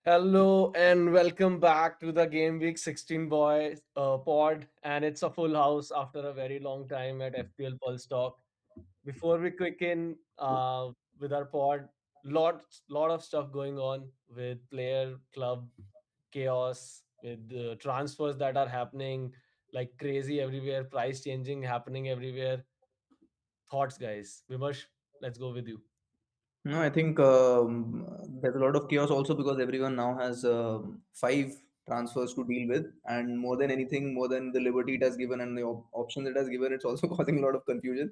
Hello and welcome back to the Game Week 16 boys pod, and it's a full house after a very long time at FPL Pulse Talk. Before we quick in with our pod, lot of stuff going on with player club chaos, with transfers that are happening like crazy everywhere, price changing happening everywhere. Thoughts, guys? Vimash, let's go with you. No, I think there's a lot of chaos also because everyone now has five transfers to deal with, and more than anything, more than the liberty it has given and the options it has given, it's also causing a lot of confusion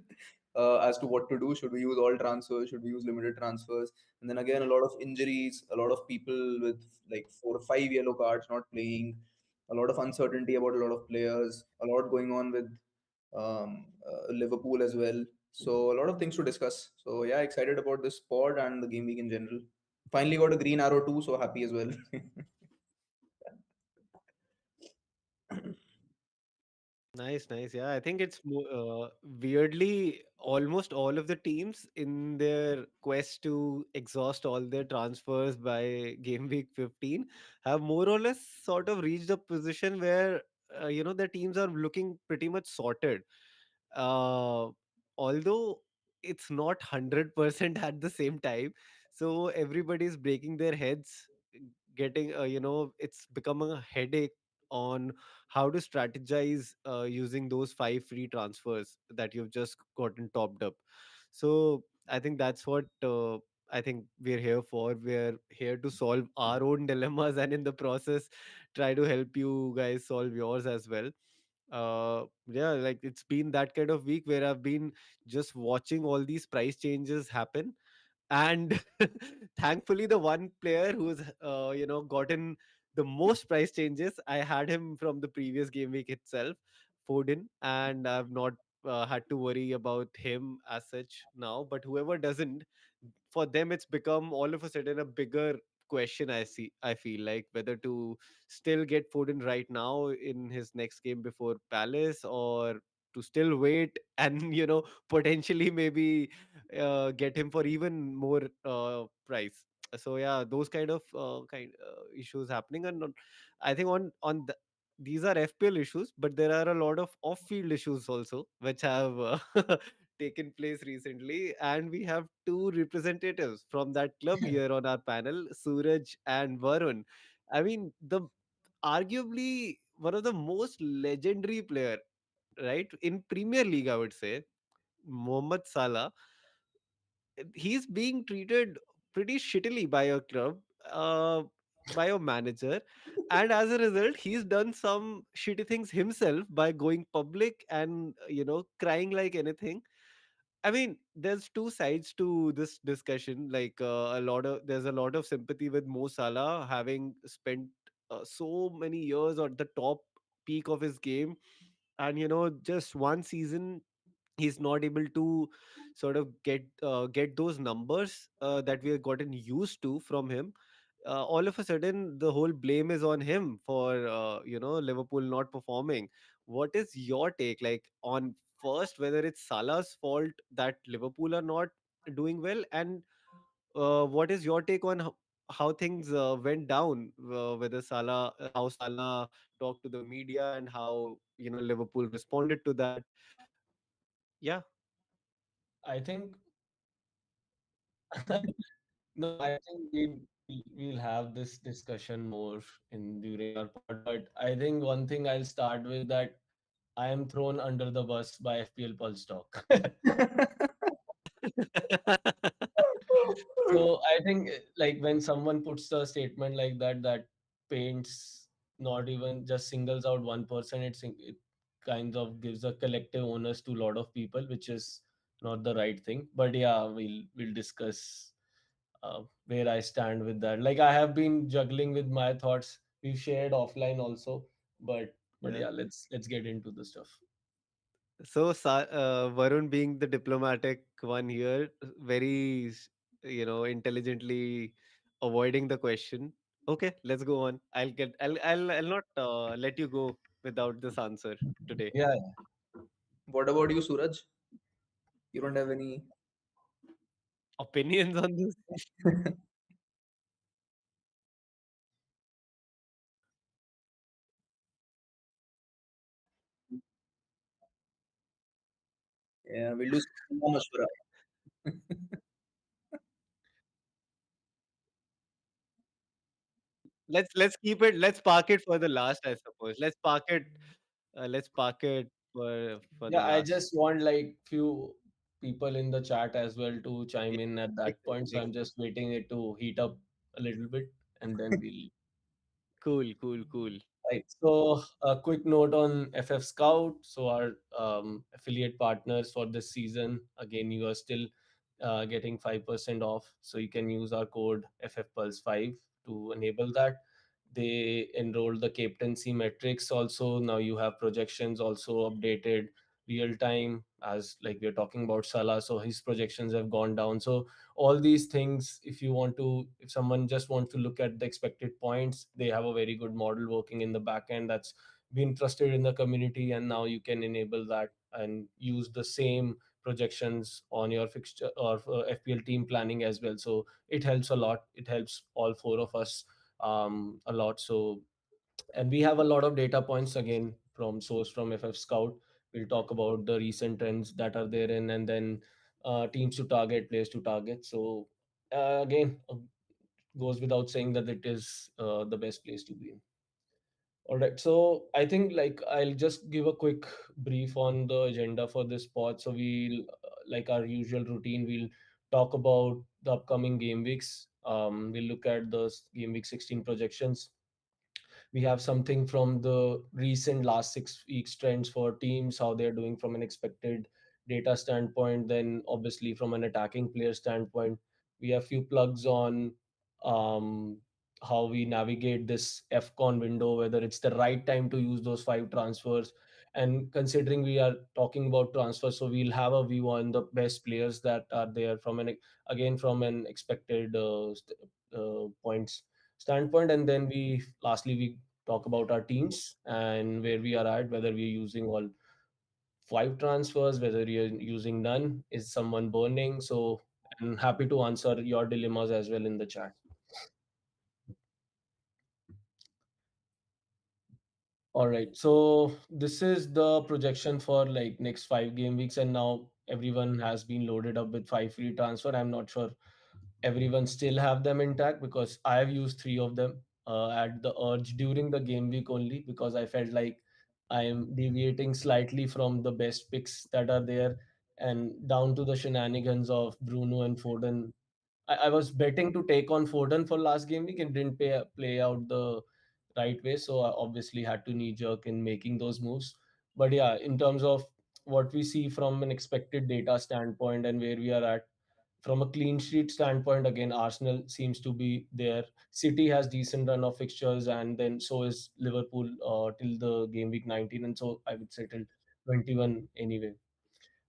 as to what to do. Should we use all transfers? Should we use limited transfers? And then again, a lot of injuries, a lot of people with like 4 or 5 yellow cards not playing, a lot of uncertainty about a lot of players, a lot going on with Liverpool as well. So a lot of things to discuss. So yeah, excited about this pod and the game week in general. Finally got a green arrow too, so happy as well. Nice, nice. Yeah, I think it's weirdly almost all of the teams in their quest to exhaust all their transfers by game week 15 have more or less sort of reached a position where their teams are looking pretty much sorted. Uh, Although it's not 100% at the same time, so everybody's breaking their heads, getting it's becoming a headache on how to strategize using those five free transfers that you've just gotten topped up. So I think that's what I think we're here for. We're here to solve our own dilemmas and in the process try to help you guys solve yours as well. Yeah, like it's been that kind of week where I've been just watching all these price changes happen, and thankfully the one player who's gotten the most price changes, I had him from the previous game week itself, Foden, and I've not had to worry about him as such now. But whoever doesn't, for them it's become all of a sudden a bigger question. I feel like whether to still get Foden right now in his next game before Palace, or to still wait and potentially maybe get him for even more price. So yeah, those kind of issues happening. And I think these are FPL issues, but there are a lot of off-field issues also which have taken place recently, and we have two representatives from that club here on our panel, Suraj and Varun. I mean, the arguably one of the most legendary player, right, in Premier League, I would say, Mohamed Salah. He's being treated pretty shittily by a club, uh, by a manager, and as a result, he's done some shitty things himself by going public and crying like anything. I mean, there's two sides to this discussion. Like there's a lot of sympathy with Mo Salah having spent so many years at the top peak of his game, and just one season he's not able to sort of get those numbers that we have gotten used to from him. All of a sudden the whole blame is on him for Liverpool not performing. What is your take, like, on first whether it's Salah's fault that Liverpool are not doing well, and what is your take on how things went down, whether how Salah talked to the media and how Liverpool responded to that? Yeah. I think no, I think we'll have this discussion more in during our pod. But I think one thing I'll start with that I am thrown under the bus by FPL Pulse Talk. So I think like when someone puts a statement like that, that paints not even just singles out one person, it kind of gives a collective onus to a lot of people, which is not the right thing. But yeah, we'll discuss where I stand with that. Like I have been juggling with my thoughts. We've shared offline also, but Yeah. yeah, let's get into the stuff. So, Varun being the diplomatic one here, very, intelligently avoiding the question. Okay, let's go on. I'll not let you go without this answer today. Yeah, What about you, Suraj? You don't have any. Opinions on this? Yeah, we'll do some mashwara. Let's keep it. Let's park it for the last, I suppose. Let's park it. Let's park it for the Yeah, I last. just want like few people in the chat as well to chime Yeah, in at makes that sense, point. So makes I'm sense. just waiting it to heat up a little bit and then we'll. Cool, cool, cool. Right. So, a quick note on FF Scout. So, our affiliate partners for this season, again, you are still getting 5% off. So, you can use our code FF Pulse 5 to enable that. They enrolled the captaincy metrics also. Now, you have projections also updated real time, as like we're talking about Salah. So, his projections have gone down. So, all these things, if you want to, if someone just wants to look at the expected points, they have a very good model working in the back end that's been trusted in the community, and now you can enable that and use the same projections on your fixture or FPL team planning as well. So it helps a lot. It helps all four of us a lot. So, and we have a lot of data points again from source from FF Scout. We'll talk about the recent trends that are therein, and then teams to target, players to target. So again, goes without saying that it is the best place to be in. All right, so I think like I'll just give a quick brief on the agenda for this pod. So we'll like our usual routine, we'll talk about the upcoming game weeks. We'll look at the game week 16 projections. We have something from the recent last 6 weeks trends for teams, how they're doing from an expected data standpoint. Then obviously from an attacking player standpoint, we have few plugs on um, how we navigate this FCon window, whether it's the right time to use those five transfers. And considering we are talking about transfers, so we'll have a view on the best players that are there from an again from an expected points standpoint. And then we lastly we talk about our teams and where we are at, whether we're using all five transfers, whether you're using none, is someone burning. So I'm happy to answer your dilemmas as well in the chat. All right, so this is the projection for like next 5 game weeks, and now everyone has been loaded up with five free transfer. I'm not sure everyone still have them intact because I have used three of them at the urge during the game week only, because I felt like I am deviating slightly from the best picks that are there, and down to the shenanigans of Bruno and Foden. I was betting to take on Foden for last game week and didn't play out the right way. So I obviously had to knee jerk in making those moves. But yeah, in terms of what we see from an expected data standpoint and where we are at, from a clean sheet standpoint, again, Arsenal seems to be there. City has decent run of fixtures, and then so is Liverpool till the game week 19, and so I would say till 21 anyway.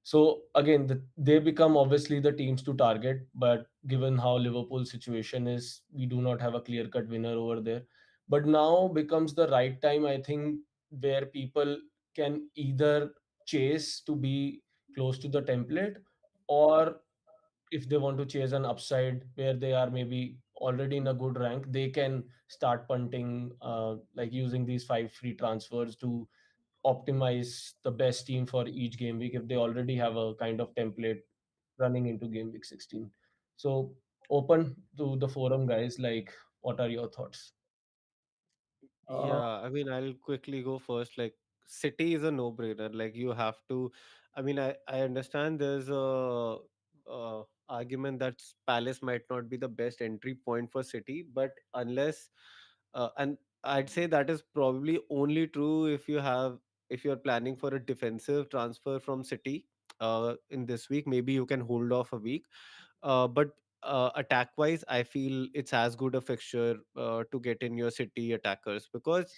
So again, they become obviously the teams to target, but given how Liverpool's situation is, we do not have a clear-cut winner over there. But now becomes the right time, I think, where people can either chase to be close to the template, or if they want to chase an upside where they are maybe already in a good rank, they can start punting, like using these five free transfers to optimize the best team for each game week if they already have a kind of template running into game week 16. So open to the forum, guys, like what are your thoughts? Uh, Yeah, I mean, I'll quickly go first. Like, City is a no-brainer. Like, you have to. I mean, I understand there's a argument that Palace might not be the best entry point for City, but unless, and I'd say that is probably only true if you're planning for a defensive transfer from City. In this week, maybe you can hold off a week. But attack wise, I feel it's as good a fixture to get in your City attackers, because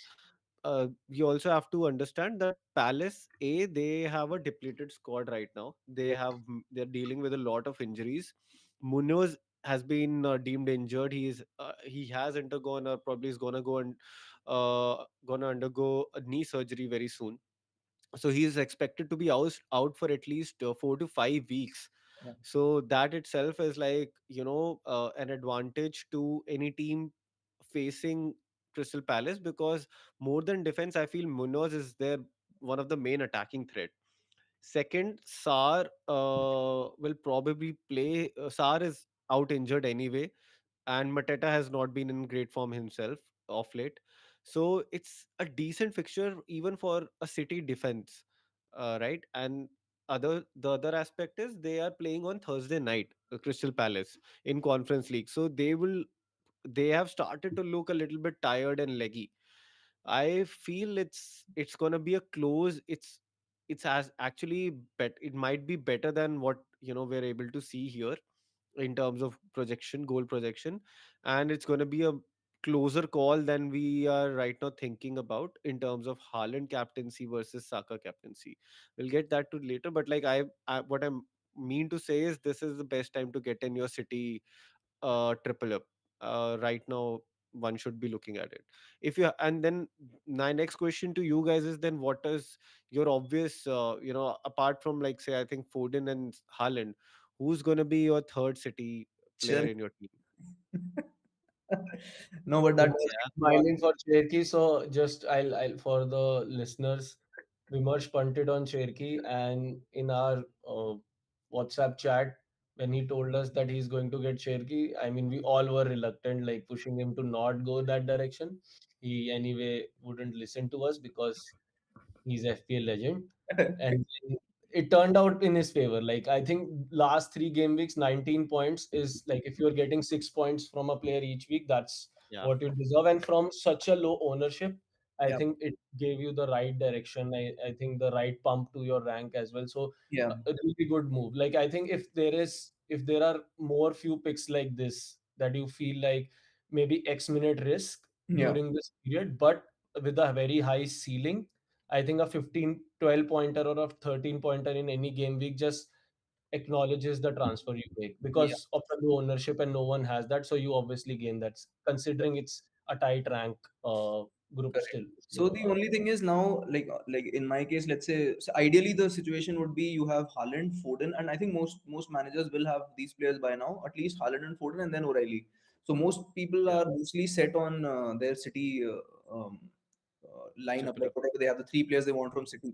you also have to understand that Palace, they have a depleted squad right now. They're dealing with a lot of injuries. Munoz has been deemed injured. He has undergone, or probably is gonna undergo a knee surgery very soon. So he's expected to be out for at least 4 to 5 weeks. yeah. So that itself is like, an advantage to any team facing Crystal Palace, because more than defense, I feel Munoz is their one of the main attacking threat. Second, Sar will probably play. Sar is out injured anyway, and Mateta has not been in great form himself of late. So it's a decent fixture even for a City defense, right? And the other aspect is they are playing on Thursday night, Crystal Palace in Conference League. So they have started to look a little bit tired and leggy. I feel it's gonna be a close. It's as actually it might be better than what we're able to see here in terms of projection, goal projection, and it's going to be a closer call than we are right now thinking about in terms of Haaland captaincy versus Saka captaincy. We'll get that to later, but like what I mean to say is this is the best time to get in your City triple up. Right now, one should be looking at it. If you and then my next question to you guys is then what is your obvious, apart from like say I think Foden and Haaland, who's going to be your third City player Sure. in your team? No, but Vimal that's Yeah, smiling for Cherki. So just I'll for the listeners, Vimarsh punted on Cherki, and in our WhatsApp chat, when he told us that he's going to get Cherki, I mean we all were reluctant, like pushing him to not go that direction. He anyway wouldn't listen to us because he's FPL legend, and then it turned out in his favor. Like I think last three game weeks, 19 points is like if you're getting 6 points from a player each week, that's yeah, what you deserve. And from such a low ownership, I yeah, think it gave you the right direction. I think the right pump to your rank as well. So yeah, a really good move. Like I think if there are more few picks like this that you feel like maybe X minute risk yeah. during this period, but with a very high ceiling, I think a 15, 12 pointer or a 13 pointer in any game week just acknowledges the transfer you make Yeah. because of the low ownership and no one has that. So you obviously gain that considering it's a tight rank group Correct. still. So So, the only thing is now, like in my case, let's say, so ideally the situation would be you have Haaland, Foden, and I think most managers will have these players by now, at least Haaland and Foden, and then O'Reilly. So most people yeah, are mostly set on their City lineup, triple like up. whatever they have, the three players they want from City.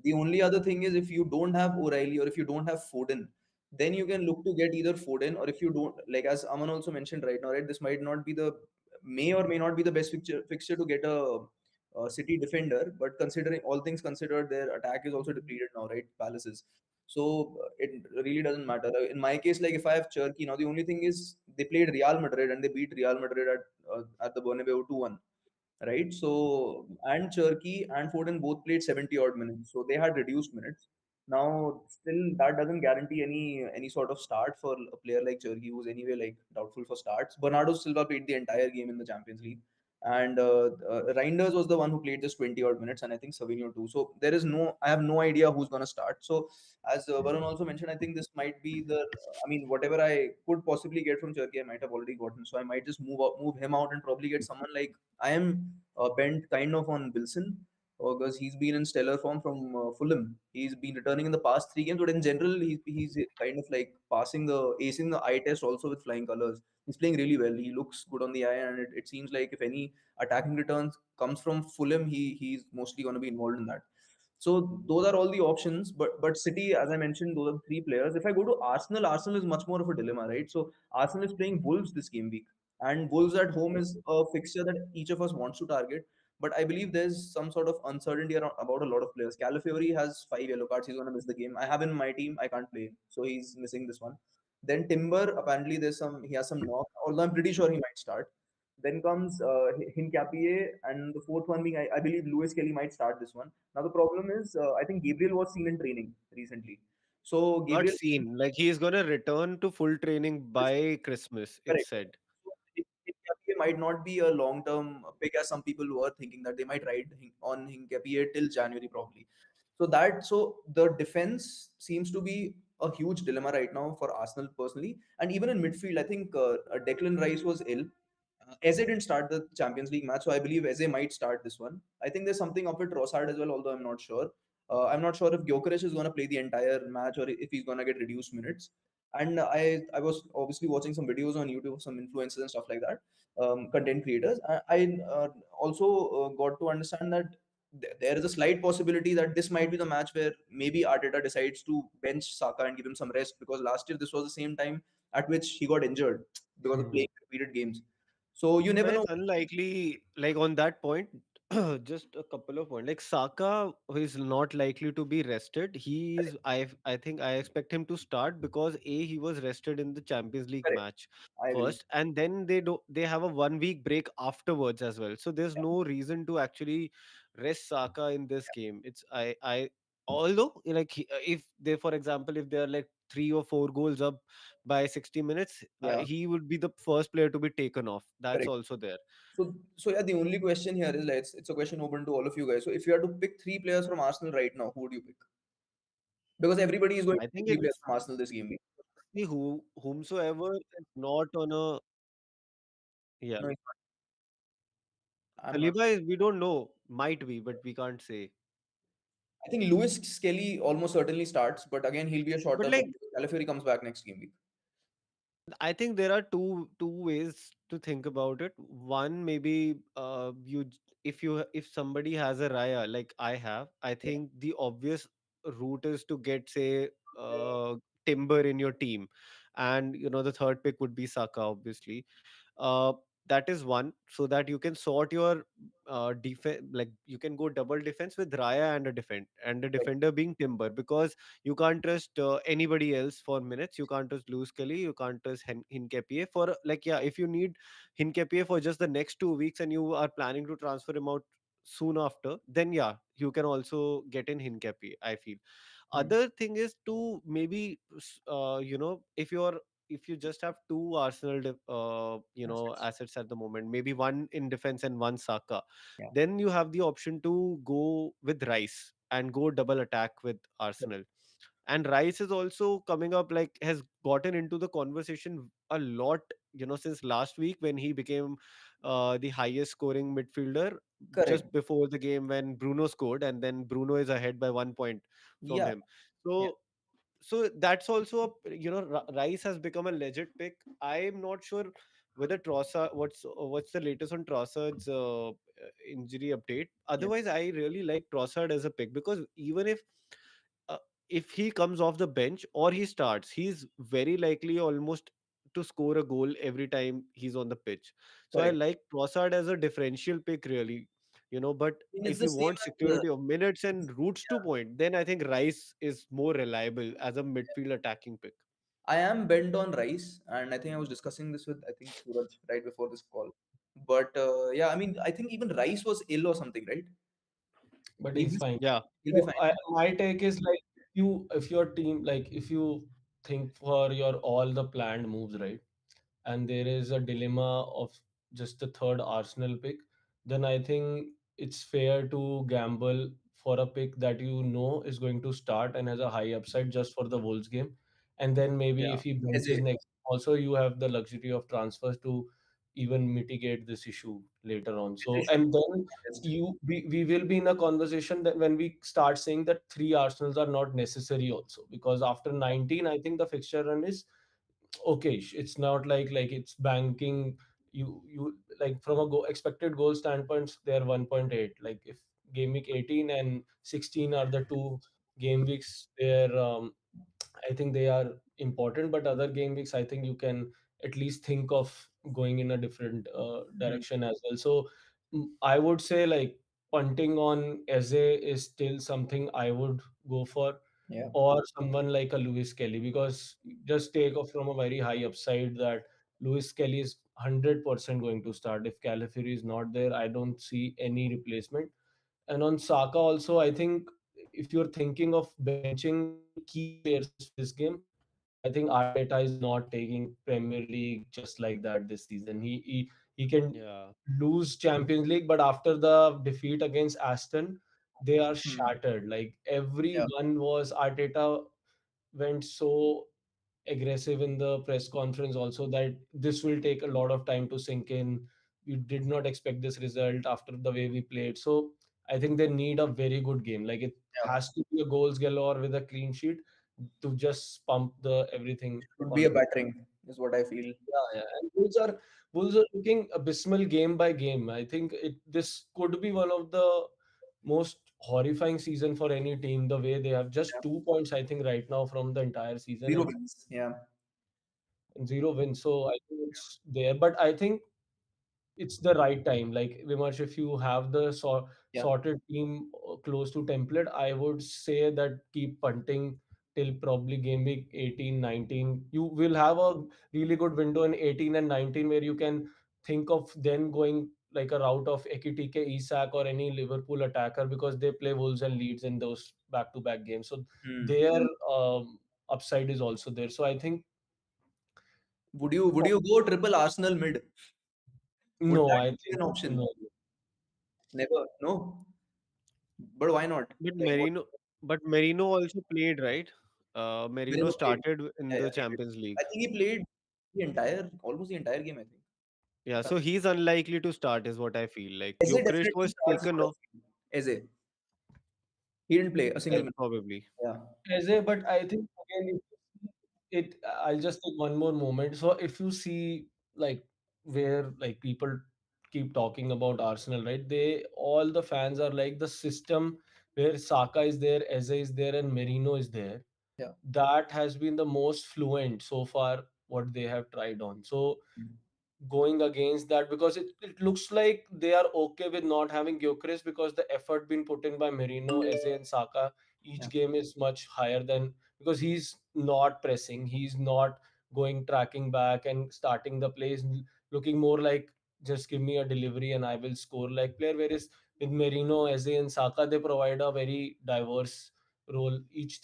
The only other thing is if you don't have O'Reilly or if you don't have Foden, then you can look to get either Foden, or if you don't, like as Aman also mentioned right now, right, this might not be the may or may not be the best fixture to get a City defender, but considering all things considered, their attack is also depleted now, right? Palaces. So it really doesn't matter. In my case, like if I have Cherky now, the only thing is they played Real Madrid and they beat Real Madrid at the Bernabeu 2-1, right? So and Cherky and Foden both played 70 odd minutes, so they had reduced minutes. Now, still that doesn't guarantee any sort of start for a player like Cherky, who's anyway like doubtful for starts. Bernardo Silva played the entire game in the Champions League, and Reinders was the one who played just 20 odd minutes, and I think Savinho too. So there is no, I have no idea who's gonna start. So as Varun also mentioned, I think this might be the, I mean, whatever I could possibly get from Cherky, I might have already gotten. So I might just move him out and probably get someone like I am bent kind of on Wilson because he's been in stellar form from Fulham. He's been returning in the past three games, but in general, he's kind of like passing the acing the eye test also with flying colors. He's playing really well. He looks good on the eye, and it seems like if any attacking returns comes from Fulham, he's mostly going to be involved in that. So those are all the options. But City, as I mentioned, those are the three players. If I go to Arsenal, Arsenal is much more of a dilemma, right? So Arsenal is playing Wolves this game week, and Wolves at home is a fixture that each of us wants to target. But I believe there's some sort of uncertainty about a lot of players. Calafiori has 5 yellow cards. He's going to miss the game. I have him in my team. I can't play him, so he's missing this one. Then Timber, apparently he has some knock. Although I'm pretty sure he might start. Then comes Hincapie, and the fourth one being I believe Lewis Kelly might start this one. Now the problem is I think Gabriel was seen in training recently. So Not Gabriel, seen. Like he is gonna return to full training by Christmas. It's correct. said. So Hincapie might not be a long-term pick as some people were thinking that they might ride on Hincapie till January probably. So the defense seems to be a huge dilemma right now for Arsenal personally, and even in midfield, I think Declan Rice was ill. Eze didn't start the Champions League match, so I believe Eze might start this one. I think there's something up with Trossard as well, although I'm not sure. I'm not sure if Gyökeres is going to play the entire match or if he's going to get reduced minutes. And I was obviously watching some videos on YouTube of some influencers and stuff like that, content creators. I also got to understand that there is a slight possibility that this might be the match where maybe Arteta decides to bench Saka and give him some rest, because last year this was the same time at which he got injured because of Hmm. playing repeated games. So you Saka never is know. unlikely, like on that point, just a couple of points. Like Saka is not likely to be rested. Correct. I think I expect him to start because he was rested in the Champions League Correct. match I agree. first, and then they have a 1 week break afterwards as well. So there's Yeah. no reason to actually rest Saka in this game. It's I although like if they, for example, if they're like 3 or 4 goals up by 60 minutes, Yeah. he would be the first player to be taken off. That's Correct. also there. So yeah, the only question here is, like, it's a question open to all of you guys. So if you had to pick three players from Arsenal right now, who would you pick? Because everybody is going to I pick think three players it's from Arsenal this game week. whomsoever is not on a, yeah. No, I'm not. Saliba is, we don't know, might be, but we can't say. I think Lewis Skelly almost certainly starts, but again he'll be a short But term like, loan because Calafiori comes back next game week. I think there are two ways to think about it. One, maybe if somebody has a Raya like I have, I Yeah. think the obvious route is to get, say, Timber in your team, and the third pick would be Saka, obviously. uh, that is one, so that you can sort your defense, like you can go double defense with Raya and a Right. defender being Timber, because you can't trust anybody else for minutes. You can't trust Lewis Kelly, you can't trust Hincapié for, like, yeah, if you need Hincapié for just the next 2 weeks and you are planning to transfer him out soon after, then yeah, you can also get in Hincapié, I feel. Hmm. Other thing is to maybe if you just have two Arsenal That's it. assets at the moment, maybe one in defense and one Saka, Yeah. then you have the option to go with Rice and go double attack with Yeah. Arsenal. And Rice is also coming up, like, has gotten into the conversation a lot, since last week when he became the highest scoring midfielder, Correct. just before the game when Bruno scored, and then Bruno is ahead by 1 point from Yeah. him. Yeah. So that's also Rice has become a legit pick. I'm not sure whether Trossard, what's the latest on Trossard's injury update. Yeah. Otherwise, I really like Trossard as a pick, because even uh, if he comes off the bench or he starts, he's very likely almost to score a goal every time he's on the pitch. So I Correct. like Trossard as a differential pick, really. But I mean, it's if the you same want as security of minutes and routes to yeah. point, then I think Rice is more reliable as a midfield attacking pick. I am bent on Rice, and I think I was discussing this with, I think, Suraj right before this call. But yeah, I mean, I think even Rice was ill or something, right? But He'll he's be fine. Yeah. he'll be So fine. my take is like, if your team, like if you think for your all the planned moves, right, and there is a dilemma of just the third Arsenal pick, then I think it's fair to gamble for a pick that you know is going to start and has a high upside just for the Wolves game. And then maybe Yeah. if he benches Eze. next, also you have the luxury of transfers to even mitigate this issue later on. Eze So, should and then be honest. we will be in a conversation that when we start saying that three Arsenals are not necessary also, because after 19, I think the fixture run is okay. It's not like it's banking. You like from a expected goal standpoint, they're 1.8. Like if game week 18 and 16 are the two game weeks, they're I think they are important. But other game weeks, I think you can at least think of going in a different Hmm. direction as well. So I would say like punting on Eze is still something I would go for, Yeah. or someone like a Lewis Kelly, because just take off from a very high upside that Lewis Kelly is 100% going to start. If Calafiori is not there, I don't see any replacement. And on Saka also, I think if you're thinking of benching key players for this game, I think Arteta is not taking Premier League just like that this season. He can Yeah. lose Champions League, but after the defeat against Aston, they are Hmm. shattered. Like Yeah. everyone was Arteta went so aggressive in the press conference also that this will take a lot of time to sink in. We did not expect this result after the way we played. So I think they need a very good game. Like it Yeah. has to be a goals galore with a clean sheet to just pump the everything Should be a confidence. battering, is what I feel. Yeah, yeah. And Wolves are looking abysmal game by game. I think this could be one of the most horrifying season for any team. The way they have just Yeah. 2 points, I think, right now from the entire season, Zero wins. Yeah. and zero wins. So I think it's there, but I think it's the right time. Like Vimarsh, if you have the Yeah. sorted team close to template, I would say that keep punting till probably game week 18, 19. You will have a really good window in 18 and 19 where you can think of then going like a route of Ekitike, Isak, or any Liverpool attacker because they play Wolves and Leeds in those back-to-back games. So Hmm. their upside is also there. So I think Would you go triple Arsenal mid? Would no, that I be think an option? no. Never. No. But why not? But Like what? Merino also played, right? Merino Merino played. started in Yeah, the yeah, he did. Champions League. I think he played almost the entire game. I think. Yeah, If I'm, so he's unlikely to start, is what I feel. Like Eze Gyökeres definitely was starts. Is taken what I off, feel. Eze. He didn't play a single minute. probably. Yeah. Eze, but I think again, if you see it, I'll just take one more moment. So if you see like where like people keep talking about Arsenal, right? They all the fans are like the system where Saka is there, Eze is there, and Merino is there. Yeah. That has been the most fluent so far what they have tried on. So Mm. going against that because it looks like they are okay with not having Gyökeres because the effort being put in by Merino, Eze, and Saka each Yeah. game is much higher than because he's not pressing, he's not going tracking back and starting the plays, looking more like just give me a delivery and I will score like player. Whereas with Merino, Eze, and Saka, they provide a very diverse role each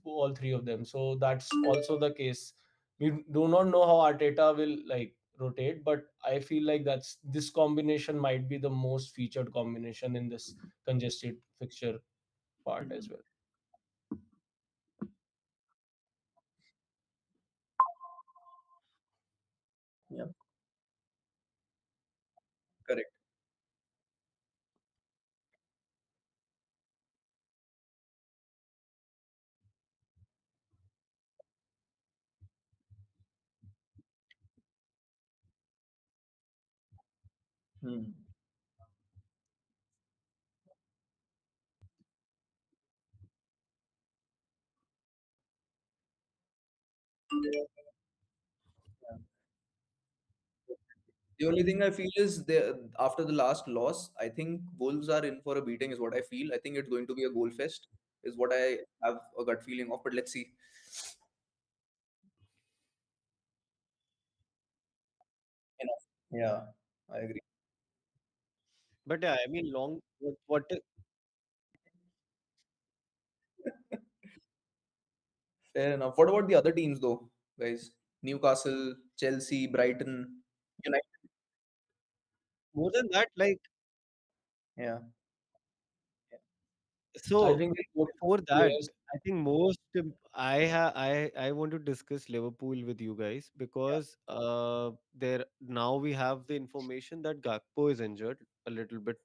all three of them. So that's also the case. We do not know how Arteta will like rotate, but I feel like that's this combination might be the most featured combination in this congested fixture part as Mhm. well. Yeah. Correct. Hmm. Yeah. The only thing I feel is after the last loss, I think Wolves are in for a beating, is what I feel. I think it's going to be a goal fest, is what I have a gut feeling of. But let's see. Enough. Yeah, I agree. But yeah, I mean, Fair enough. What about the other teams, though, guys? Newcastle, Chelsea, Brighton, United. more than that, like, Yeah. I so think good before that, players. I think I want to discuss Liverpool with you guys Yeah. because there now we have the information that Gakpo is injured a little bit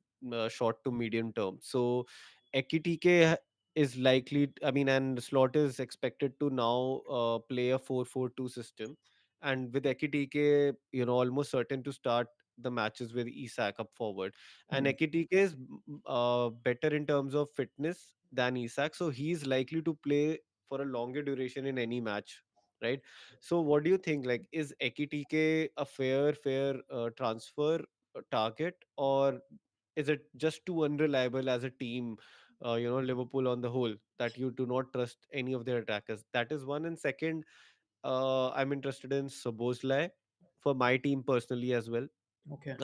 short to medium term. So Ekitike is likely, I mean, and Slot is expected to now play a 4-4-2 system, and with Ekitike, almost certain to start the matches with Isak up forward, and Hmm. Ekitike is better in terms of fitness than Isak, so he's likely to play for a longer duration in any match, right? So, what do you think? Like, is Ekitike a fair transfer target, or is it just too unreliable as a team? Liverpool on the whole, that you do not trust any of their attackers. That is one. And second, I'm interested in Soboslai for my team personally as well. Okay.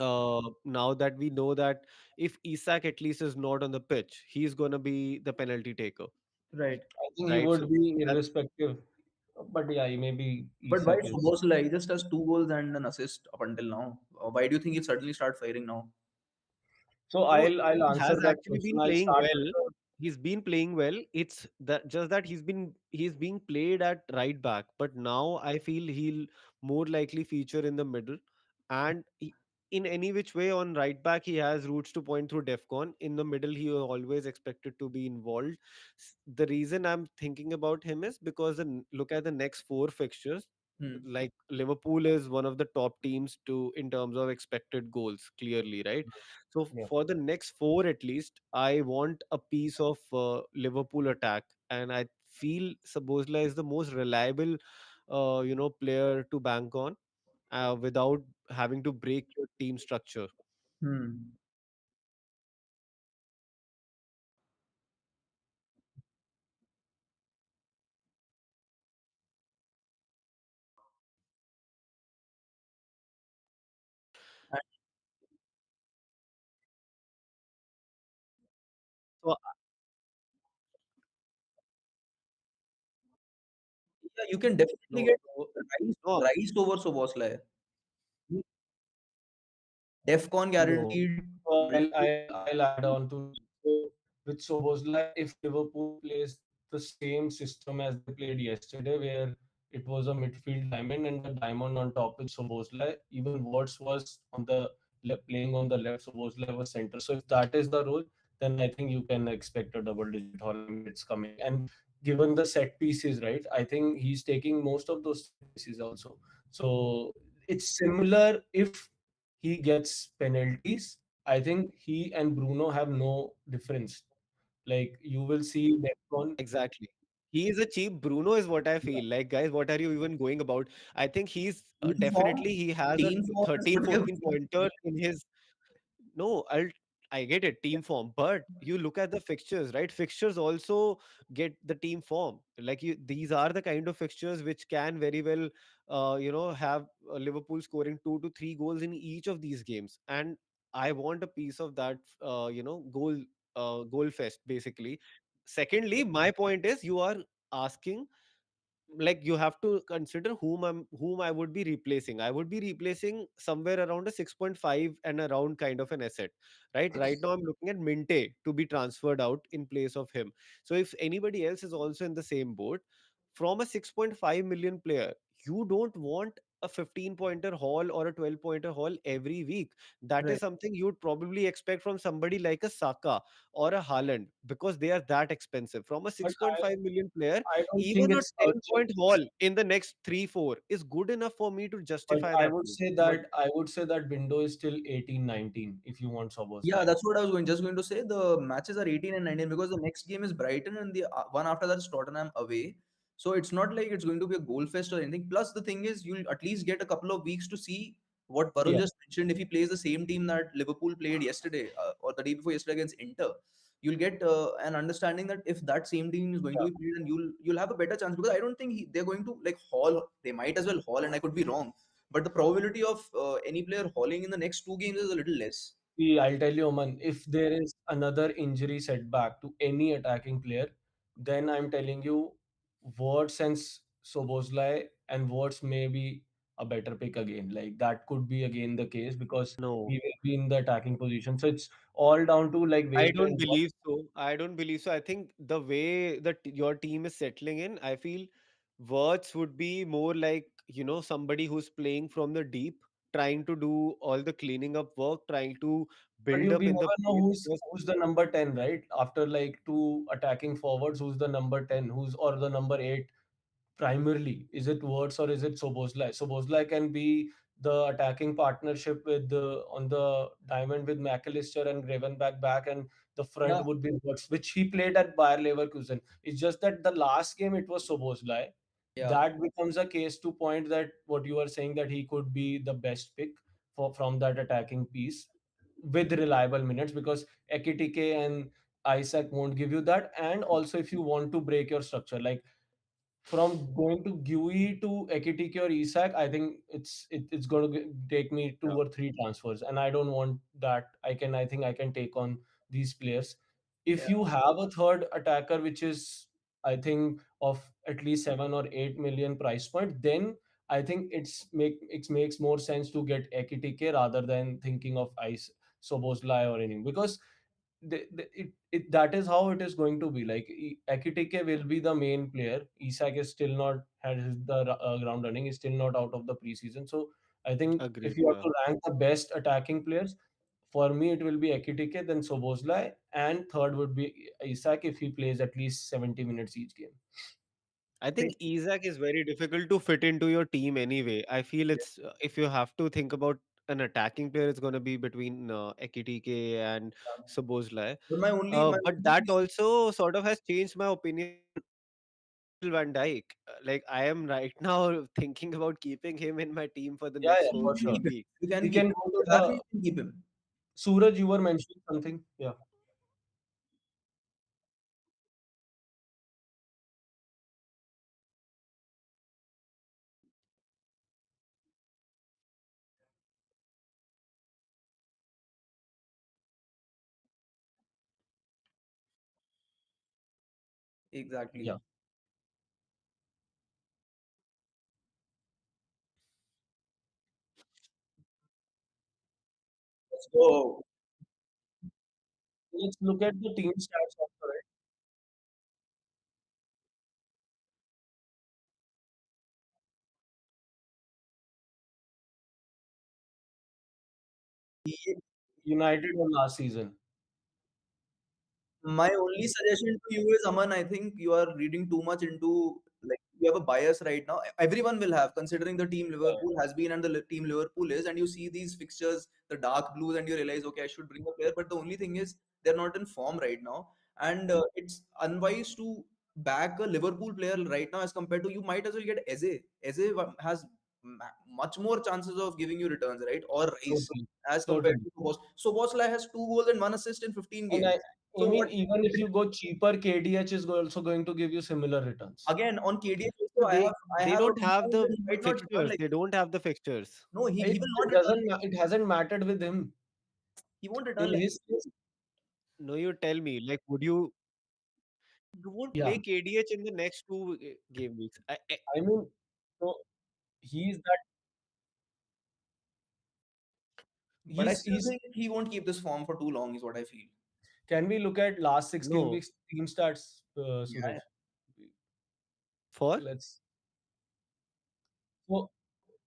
Now that we know that if Isak at least is not on the pitch, he's gonna be the penalty taker, Right. I think he right? So would be that's irrespective, but yeah, he may be But why Isak is. Szoboszlai? He just has 2 goals and an assist up until now. Why do you think he'll suddenly start firing now? So no, I'll he answer has that actually question. been I'll playing start with well. He's been playing well. It's that just that he's being played at right back, but now I feel he'll more likely feature in the middle, and in any which way on right back he has routes to point through Defcon. In the middle, he was always expected to be involved. The reason I'm thinking about him is because look at the next four fixtures. Hmm. Like Liverpool is one of the top teams to in terms of expected goals, clearly, right? So Yeah. for the next four at least, I want a piece of Liverpool attack, and I feel Sabozla is the most reliable, player to bank on without having to break your team structure. Hmm. And So yeah, you can definitely no, get no, Rice, no, Rice over Soboslai. Defcon No. guaranteed. So I'll add on to that. So with Sobozlai, if Liverpool plays the same system as they played yesterday, where it was a midfield diamond and the diamond on top with Sobozlai, even Watts was on the playing on the left, Sobozlai was center. So if that is the role, then I think you can expect a double-digit haul. I mean, it's coming. And given the set pieces, right? I think he's taking most of those set pieces also. So it's similar if he gets penalties. I think he and Bruno have no difference. Like you will see Defcon. exactly. He is a cheap Bruno, is what I feel like. Guys, what are you even going about? I think he's Team form, definitely he has a team form is 13, 14 forgivable. pointer in his. No, I get it, team form, but you look at the fixtures, right? Fixtures also get the team form. Like these are the kind of fixtures which can very well, have Liverpool scoring 2 to 3 goals in each of these games, and I want a piece of that, goal fest basically. Secondly, my point is you are asking, like, you have to consider whom I would be replacing. I would be replacing somewhere around a 6.5 and around kind of an asset. Right now I'm looking at Minte to be transferred out in place of him. So if anybody else is also in the same boat, from a 6.5 million player, you don't want a 15 pointer haul or a 12 pointer haul every week. That is Right. something you'd probably expect from somebody like a Saka or a Haaland, because they are that expensive. From a But 6.5 million player, I don't think even a it's 10-point urgent. haul in the next 3 4 is good enough for me to But justify I that would move. say But that window is still 18, 19 if you want Yeah, Soboslai. that's what I was just going to say. The matches are 18 and 19 because the next game is Brighton and the one after that is Tottenham away. So it's not like it's going to be a goal fest or anything. Plus, the thing is, you'll at least get a couple of weeks to see what Varun Yeah. just mentioned. If he plays the same team that Liverpool played yesterday or the day before yesterday against Inter, you'll get an understanding that if that same team is going to Yeah. be played, and you'll have a better chance because I don't think they're going to like haul. They might as well haul, and I could be wrong, but the probability of any player hauling in the next two games is a little less. See, I'll tell you, Oman, if there is another injury setback to any attacking player, then I'm telling you, Wirtz and Soboslai and Wirtz may be a better pick again. Like that could be again the case because no, he will be in the attacking position. So it's all down to like I wait don't and watch. believe so. I don't believe so. I think the way that your team is settling in, I feel Wirtz would be more like, somebody who's playing from the deep, trying to do all the cleaning up work, trying to But build you up we in the never know place. Because who's the number 10, right? After like two attacking forwards, who's the number 10, who's or the number 8 primarily? Is it Wirtz or is it Soboslai? Soboslai can be the attacking partnership with the on the diamond with McAllister and Gravenberch back, and the Yeah, front would be Wirtz, which he played at Bayer Leverkusen. It's just that the last game it was Soboslai. yeah. That becomes a case to point that what you are saying that he could be the best pick for from that attacking piece with reliable minutes because Ekitike and Isaac won't give you that. And also, if you want to break your structure, like from going to GUI to Ekitike or Isak, I think it's going to take me two Yeah. or three transfers, and I don't want that. I think I can take on these players. If Yeah. you have a third attacker, which is I think of at least 7 or 8 million price point, then I think it makes more sense to get Ekitike rather than thinking of Ice Soboslai or anything because that is how it is going to be. Like Ekitike will be the main player. Isak is still not had the ground running. Is still not out of the preseason. So I think if agreed, you have yeah. to rank the best attacking players, for me it will be Ekitike, then Soboslai, and third would be Isak if he plays at least 70 minutes each game. I think think Isaac is very difficult to fit into your team anyway. I feel it's if you have to think about an attacking player, it's going to be between Ekitike and Sobozlai. But my But only that also sort of has changed my opinion on Virgil van Dijk. Like I am right now thinking about keeping him in my team for the yeah, next yeah, you four for can sure. game keep him. weeks. You can We keep can him. go to That way the you can keep him. Suraj. You were mentioning something. Yeah, Exactly. yeah. So let's look at the team stats also, right? He United won last season. My only suggestion to you is, Aman, I think you are reading too much into, like, you have a bias right now. Everyone will have, considering the team Yeah, Liverpool has been and the team Liverpool is, and you see these fixtures, the dark blues, and you realize, okay, I should bring a player. But the only thing is, they're not in form right now, and it's unwise to back a Liverpool player right now as compared to, you might as well get Eze. Has much more chances of giving you returns, right? Or Rice totally, as compared totally. to Sobos. Soboslai has 2 goals and 1 assist in 15 And games. I So mean, what even if you go cheaper, KDH is also going to give you similar returns. again on KDH No, also I they have a don't view have the that he might not return fixtures. like They this. don't have the fixtures. No, he will It not return. doesn't. It hasn't mattered with him He won't return in like his this. case. No, you tell me. Like, you won't Yeah, play KDH in the next two game weeks. I mean, so he's that. But I He's still he's. think he won't keep this form for too long, is what I feel. Can we look at last six game No, weeks team stats, Yeah. Suraj? for Let's. So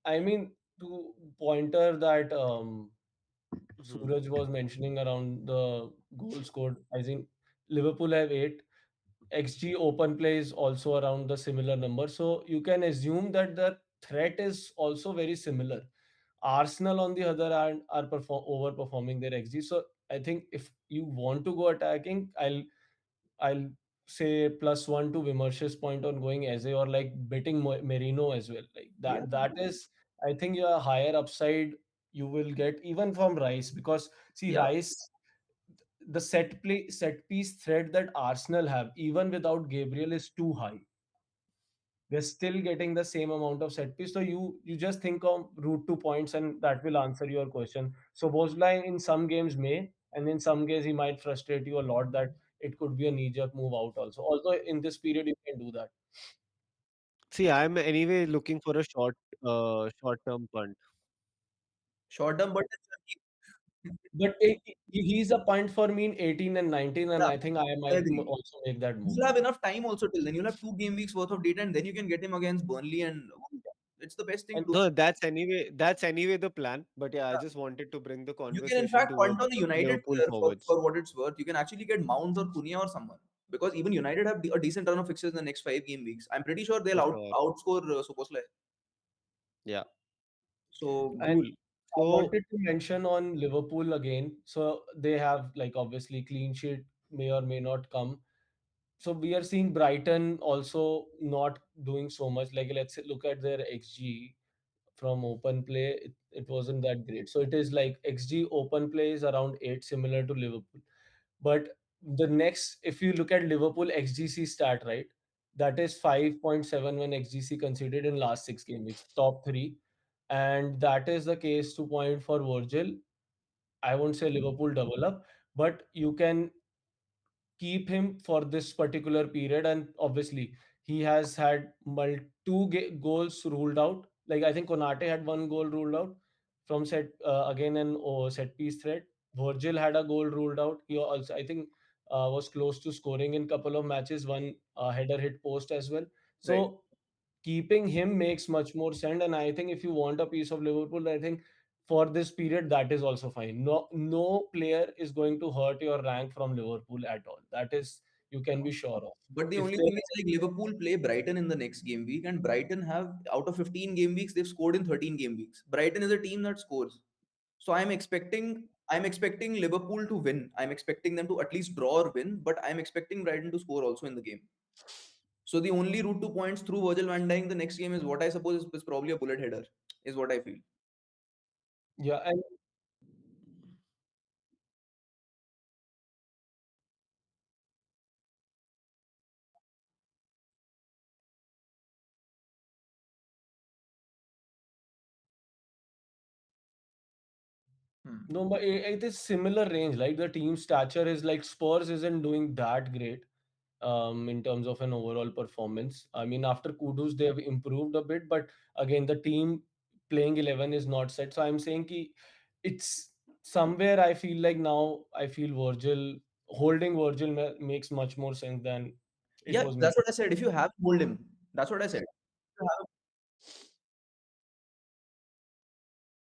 I mean, to pointer that hmm. Suraj was mentioning around the goal scored. I think Liverpool have 8. XG open play is also around the similar number. So you can assume that the threat is also very similar. Arsenal, on the other hand, are overperforming their XG. So I think if you want to go attacking, I'll say +1 to Vimers's point on going Eze or like betting Merino as well. Like Yeah. that is, I think, your higher upside you will get even from Rice, because see Yeah. Rice, the set piece threat that Arsenal have even without Gabriel is too high. They're still getting the same amount of set piece. So you just think of route to points and that will answer your question. So Bozlai in some games may, and in some games he might frustrate you a lot that it could be a knee-jerk move out also. Also in this period you can do that. See, I'm anyway looking for a short-term punt. Short term, but But he's a point for me in 18 and 19, and yeah, I think I I might agree. also make that move. You'll have enough time also till then. You'll have 2 game weeks worth of data, and then you can get him against Burnley, and it's the best thing And to do. No, that's anyway the plan. But yeah, I just wanted to bring the You can, in conversation fact, punt towards on a United Liverpool player forwards. for what it's worth. You can actually get Mounts or Cunha or someone, because even United have a decent run of fixtures in the next 5 game weeks. I'm pretty sure they'll For sure. outscore Soboslai. Yeah. So and Cool. I So wanted to mention on Liverpool again. So they have, like, obviously clean sheet may or may not come. So we are seeing Brighton also not doing so much. Like, let's say, look at their XG from open play. It wasn't that great. So it is like XG open play is around 8, similar to Liverpool. But the next, if you look at Liverpool XGC stat, right, that is 5.71 XGC conceded in last 6 game weeks, top three. And that is the case to point for Virgil. I won't say Liverpool double up, but you can keep him for this particular period. And obviously, he has had goals ruled out. Like, I think Konate had 1 goal ruled out from again an set piece threat. Virgil had a goal ruled out. He also, I think, was close to scoring in couple of matches. One header hit post as well. right. So keeping him makes much more sense. And I think if you want a piece of Liverpool, I think for this period that is also fine. No player is going to hurt your rank from Liverpool at all. That is You can be sure of. But the If only they thing is like Liverpool play Brighton in the next game week, and Brighton have out of 15 game weeks, they've scored in 13 game weeks. Brighton is a team that scores. So I'm expecting Liverpool to win. I'm expecting them to at least draw or win, but I'm expecting Brighton to score also in the game. So the only route to points through Virgil van Dijk the next game is what I suppose is probably a bullet header, is what I feel. yeah, and Hmm. no, but it is similar range. Like the team stature is like Spurs isn't doing that great in terms of an overall performance. I mean, after Kudus, they've improved a bit, but again, the team playing 11 is not set. So I'm saying ki it's somewhere I feel like now I feel Virgil holding Virgil makes much more sense than it Yeah, was that's making. what I said. If you have, hold him. That's what I said. If you have-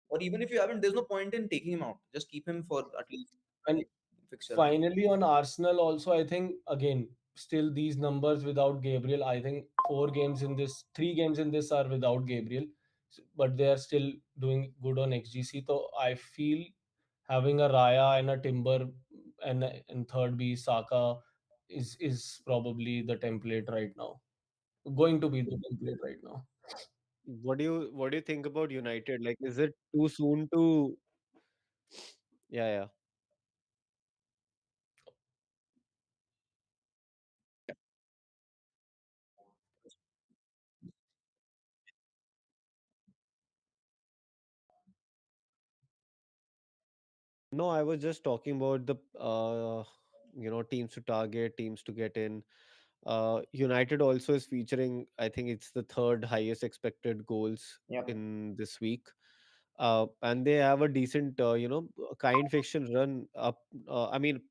Or even if you haven't, there's no point in taking him out. Just keep him for at least And like fixture. finally, on Arsenal, also, I think again, still these numbers without Gabriel. I think 4 games in this, 3 games in this are without Gabriel, but they are still doing good on XGC. So I feel having a Raya and a Timber and third be Saka is probably the template right now. Going to be the template right now. What do you think about United? Like, is it too soon to? Yeah, yeah. No, I was just talking about the teams to target, teams to get in. United also is featuring, I think it's the third highest expected goals Yep. in this week. And they have a decent, kind fiction run up. I mean,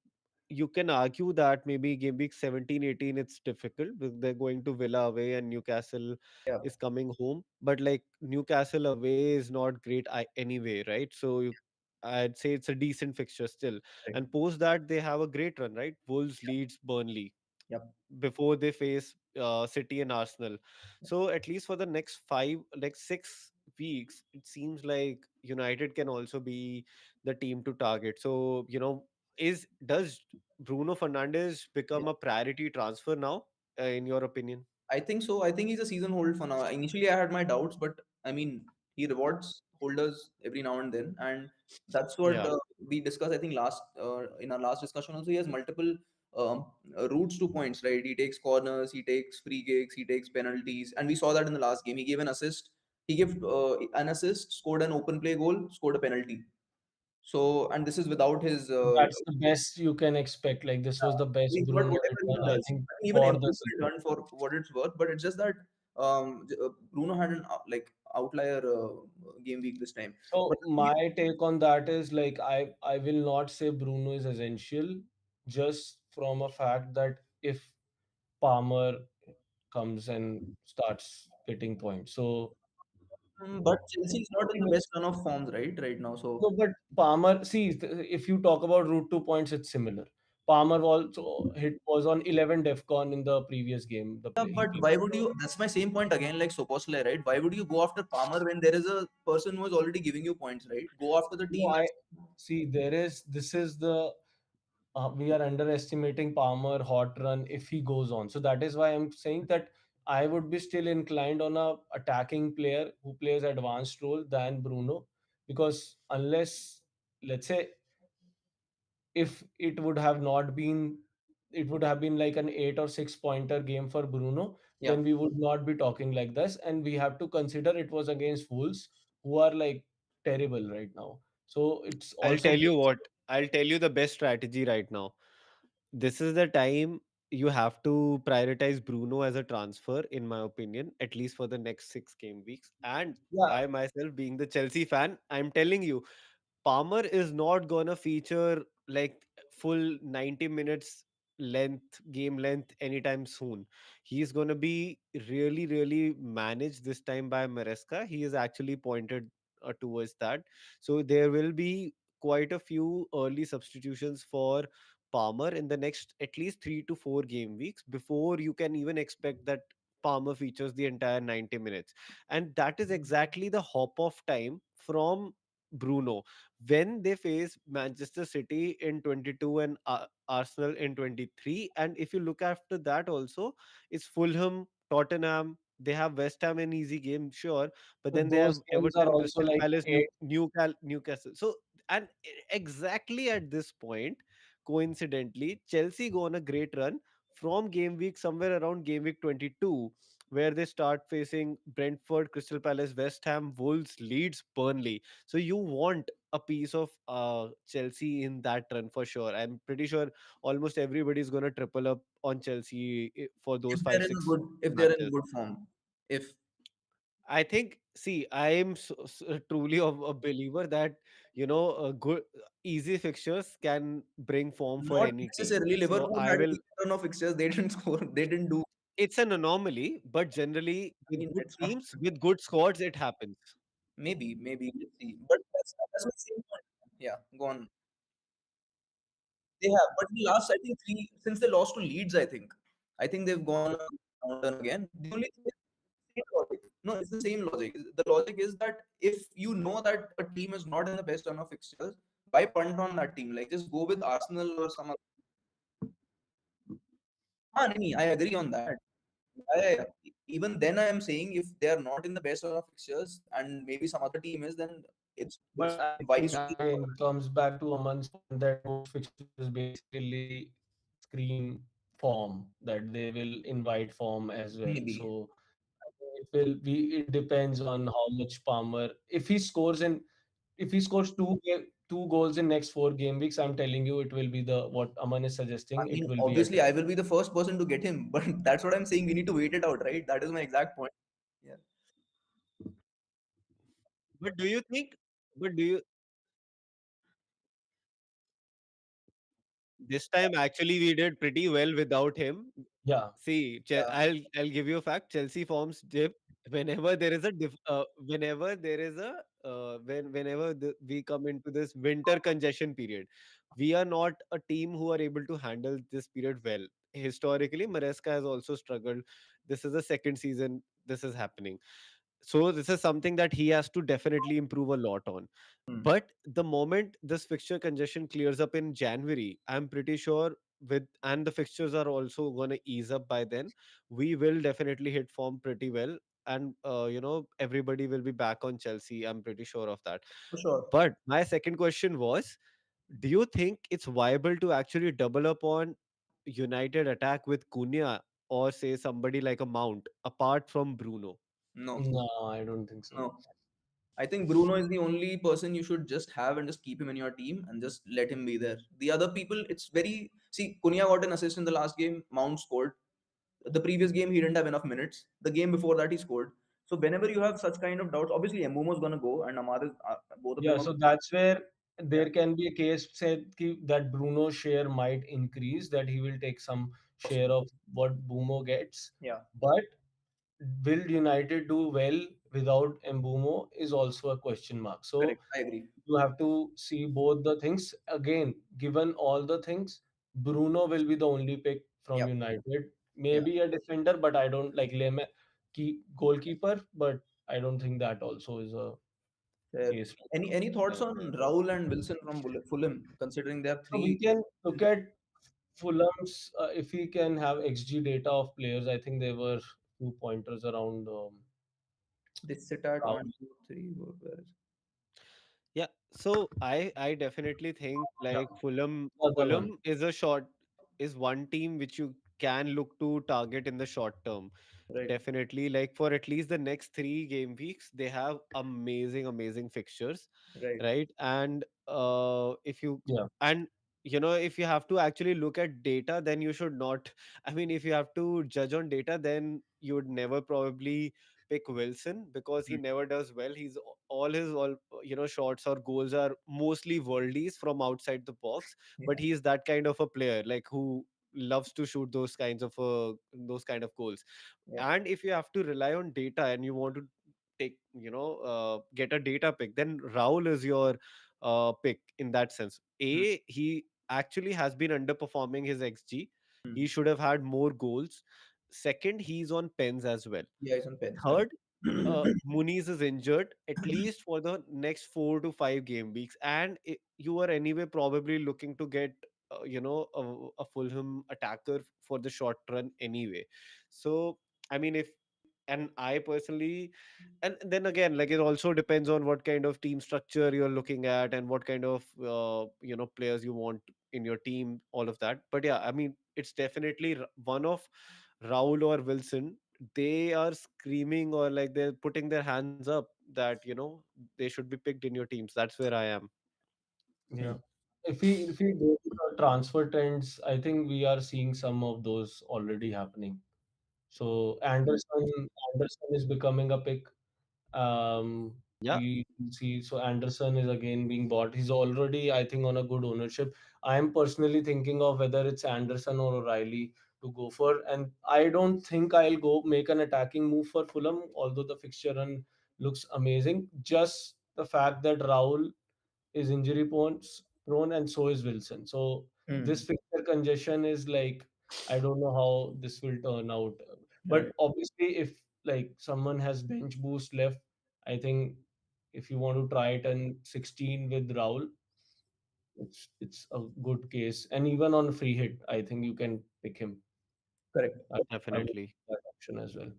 you can argue that maybe game week 17, 18, it's difficult because they're going to Villa away and Newcastle Yeah. is coming home. But like Newcastle away is not great anyway, right? So I'd say it's a decent fixture still. Right. And post that, they have a great run, right? Wolves, Leeds, Burnley Yep. before they face City and Arsenal. So at least for the next like 6 weeks, it seems like United can also be the team to target. So is does Bruno Fernandes become a priority transfer now, in your opinion? I think so. I think he's a season hold for now. Initially, I had my doubts, but I mean, he rewards holders every now and then, and that's what Yeah. we discussed. I think last in our last discussion also, he has multiple um, routes to points. Right? He takes corners, he takes free kicks, he takes penalties, and we saw that in the last game. He gave an assist. He gave an assist, scored an open play goal, scored a penalty. So, and this is without his That's the best you can expect. Like this was the best he's got Bruno whatever he return, I does. think, I mean, even for the Mbappe season. returned for what it's worth, but it's just that Bruno had an outlier game week this time. But So the thing is, my take on that is like I will not say Bruno is essential, just from a fact that if Palmer comes and starts getting points. So but Chelsea is not in the best run of forms, right now. So no, but Palmer, see, if you talk about route to points, it's similar. Palmer also hit was on 11 DEFCON in the previous game. The yeah, play he but played. why would you? That's my same point again, like Soposlai, right? Why would you go after Palmer when there is a person who is already giving you points, right? Go after the No, team I that's see. This is the we are underestimating Palmer hot run if he goes on. So that is why I'm saying that I would be still inclined on a attacking player who plays advanced role than Bruno, because unless, let's say, if it would have not been, it would have been like an 8 or 6 pointer game for Bruno, yeah. then we would not be talking like this. And we have to consider it was against Wolves, who are like terrible right now. So it's I'll also tell you based. what. I'll tell you the best strategy right now. This is the time you have to prioritize Bruno as a transfer, in my opinion, at least for the next 6 game weeks. And Yeah, I myself, being the Chelsea fan, I'm telling you, Palmer is not gonna feature like full 90 minutes game length anytime soon. He's gonna be really, really managed this time by Maresca. He is actually pointed towards that. So there will be quite a few early substitutions for Palmer in the next at least 3 to 4 game weeks before you can even expect that Palmer features the entire 90 minutes. And that is exactly the hop off time from Bruno when they face Manchester City in 22 and Arsenal in 23. And if you look after that also, it's Fulham, Tottenham. They have West Ham in easy game, sure, but then But they have those games are Everton, also Crystal like Palace, eight. Newcastle. So, and exactly at this point, coincidentally, Chelsea go on a great run from game week somewhere around game week 22, where they start facing Brentford, Crystal Palace, West Ham, Wolves, Leeds, Burnley. So you want a piece of Chelsea in that run for sure. I'm pretty sure almost everybody's going to triple up on Chelsea for those If five, they're in six good, if they're in matches. good form, if I think, see, I am truly a believer that, good, easy fixtures can bring form for not any team. necessarily So Liverpool I had a will, decent run of fixtures, they didn't score, they didn't do. it's an anomaly, but generally I with mean, good it's not. teams, with good squads, it happens. Maybe let's see. But that's my same point. Yeah, go on. They have, but in the last, I think three since they lost to Leeds, I think they've gone on a downturn again. The only thing is same logic. No, it's the same logic. The logic is that if you know that a team is not in the best run of fixtures, why punt on that team? Like just go with Arsenal or some other. Ah, nahi, I agree on that. Yeah. Even then, I am saying if they are not in the best run of fixtures and maybe some other team is, then it's But I think wise to go for again it. comes back to Aman's point that most fixtures basically screen form, that they will invite form as well. Maybe So I think it will be. It depends on how much Palmer. If he scores two goals in next 4 game weeks, I'm telling you, it will be the what Aman is I suggesting. It mean, will be a obviously, I trend. will be the first person to get him, but that's what I'm saying. We need to wait it out, right? That is my exact point. Yeah. But do you think? But do you? This time, actually, we did pretty well without him. Yeah. See, Yeah. I'll give you a fact. Chelsea forms dip whenever there is a whenever there is a whenever we come into this winter congestion period. We are not a team who are able to handle this period well. Historically, Maresca has also struggled. This is the second season this is happening. So this is something that he has to definitely improve a lot on. Hmm. But the moment this fixture congestion clears up in January, I'm pretty sure and the fixtures are also going to ease up by then, we will definitely hit form pretty well. And everybody will be back on Chelsea. I'm pretty sure of that. For sure. But my second question was, do you think it's viable to actually double up on United attack with Cunha or say somebody like a Mount apart from Bruno? No, No, I don't think so. no. I think Bruno is the only person you should just have and just keep him in your team and just let him be there. The other people, it's very. See, Cunha got an assist in the last game. Mount scored. The previous game, he didn't have enough minutes. The game before that, he scored. So whenever you have such kind of doubts, obviously Mbumo's gonna go and Amar is both of Yeah, them are. so that's where Yeah, there can be a case said that Bruno's share might increase, that he will take some share possible. of what Bumo gets. Yeah, But will United do well without Mbumo is also a question mark. So correct. I agree. you have to see both the things. Again, given all the things, Bruno will be the only pick from Yeah, United. yeah. Maybe a defender, but I don't like Leme keep goalkeeper, but I don't think that also is a case right Any now. thoughts on Raul and Wilson from Fulham, considering they have So we three? can look at Fulham's if we can have XG data of players. I think there were few pointers around They sit at Raul. 1, 2, 3, 4, Yeah, so I definitely think Yeah, like Fulham the other one. Fulham is one team which you can look to target in the short term. right, Definitely, like for at least the next 3 game weeks, they have amazing fixtures, right. right? And if you Yeah, and if you have to actually look at data, then you should not. I mean, if you have to judge on data, then you would never probably pick Wilson because he Mm, never does well. All his shots or goals are mostly worldies from outside the box, but yeah, he is that kind of a player like who loves to shoot those kind of goals. yeah. And if you have to rely on data and you want to get a data pick, then Raul is your pick in that sense. Mm, A, he actually has been underperforming his XG. Hmm. He should have had more goals. Second, he's on pens as well. Yeah, he's on pens, correct. Third, Muniz is injured at least for the next 4 to 5 game weeks, and you are anyway probably looking to get a Fulham attacker for the short run anyway. So I mean, if and I personally, and then again, like, it also depends on what kind of team structure you're looking at and what kind of players you want in your team, all of that. But yeah, I mean, it's definitely one of Raul or Wilson. They are screaming, or like they're putting their hands up that they should be picked in your teams. That's where I am. Yeah. Hmm. If we go to the transfer trends, I think we are seeing some of those already happening. So Anderson is becoming a pick. Yeah, We see, so Anderson is again being bought. He's already, I think, on a good ownership. I am personally thinking of whether it's Anderson or O'Reilly to go for, and I don't think I'll go make an attacking move for Fulham, although the fixture run looks amazing. Just the fact that Raul is injury prone and so is Wilson. So this Hmm. fixture congestion is like, I don't know how this will turn out. Right. But obviously, if like someone has bench boost left, I think if you want to try it in 16 with Raul, it's a good case. And even on free hit, I think you can pick him. Correct. I would definitely. that option as well.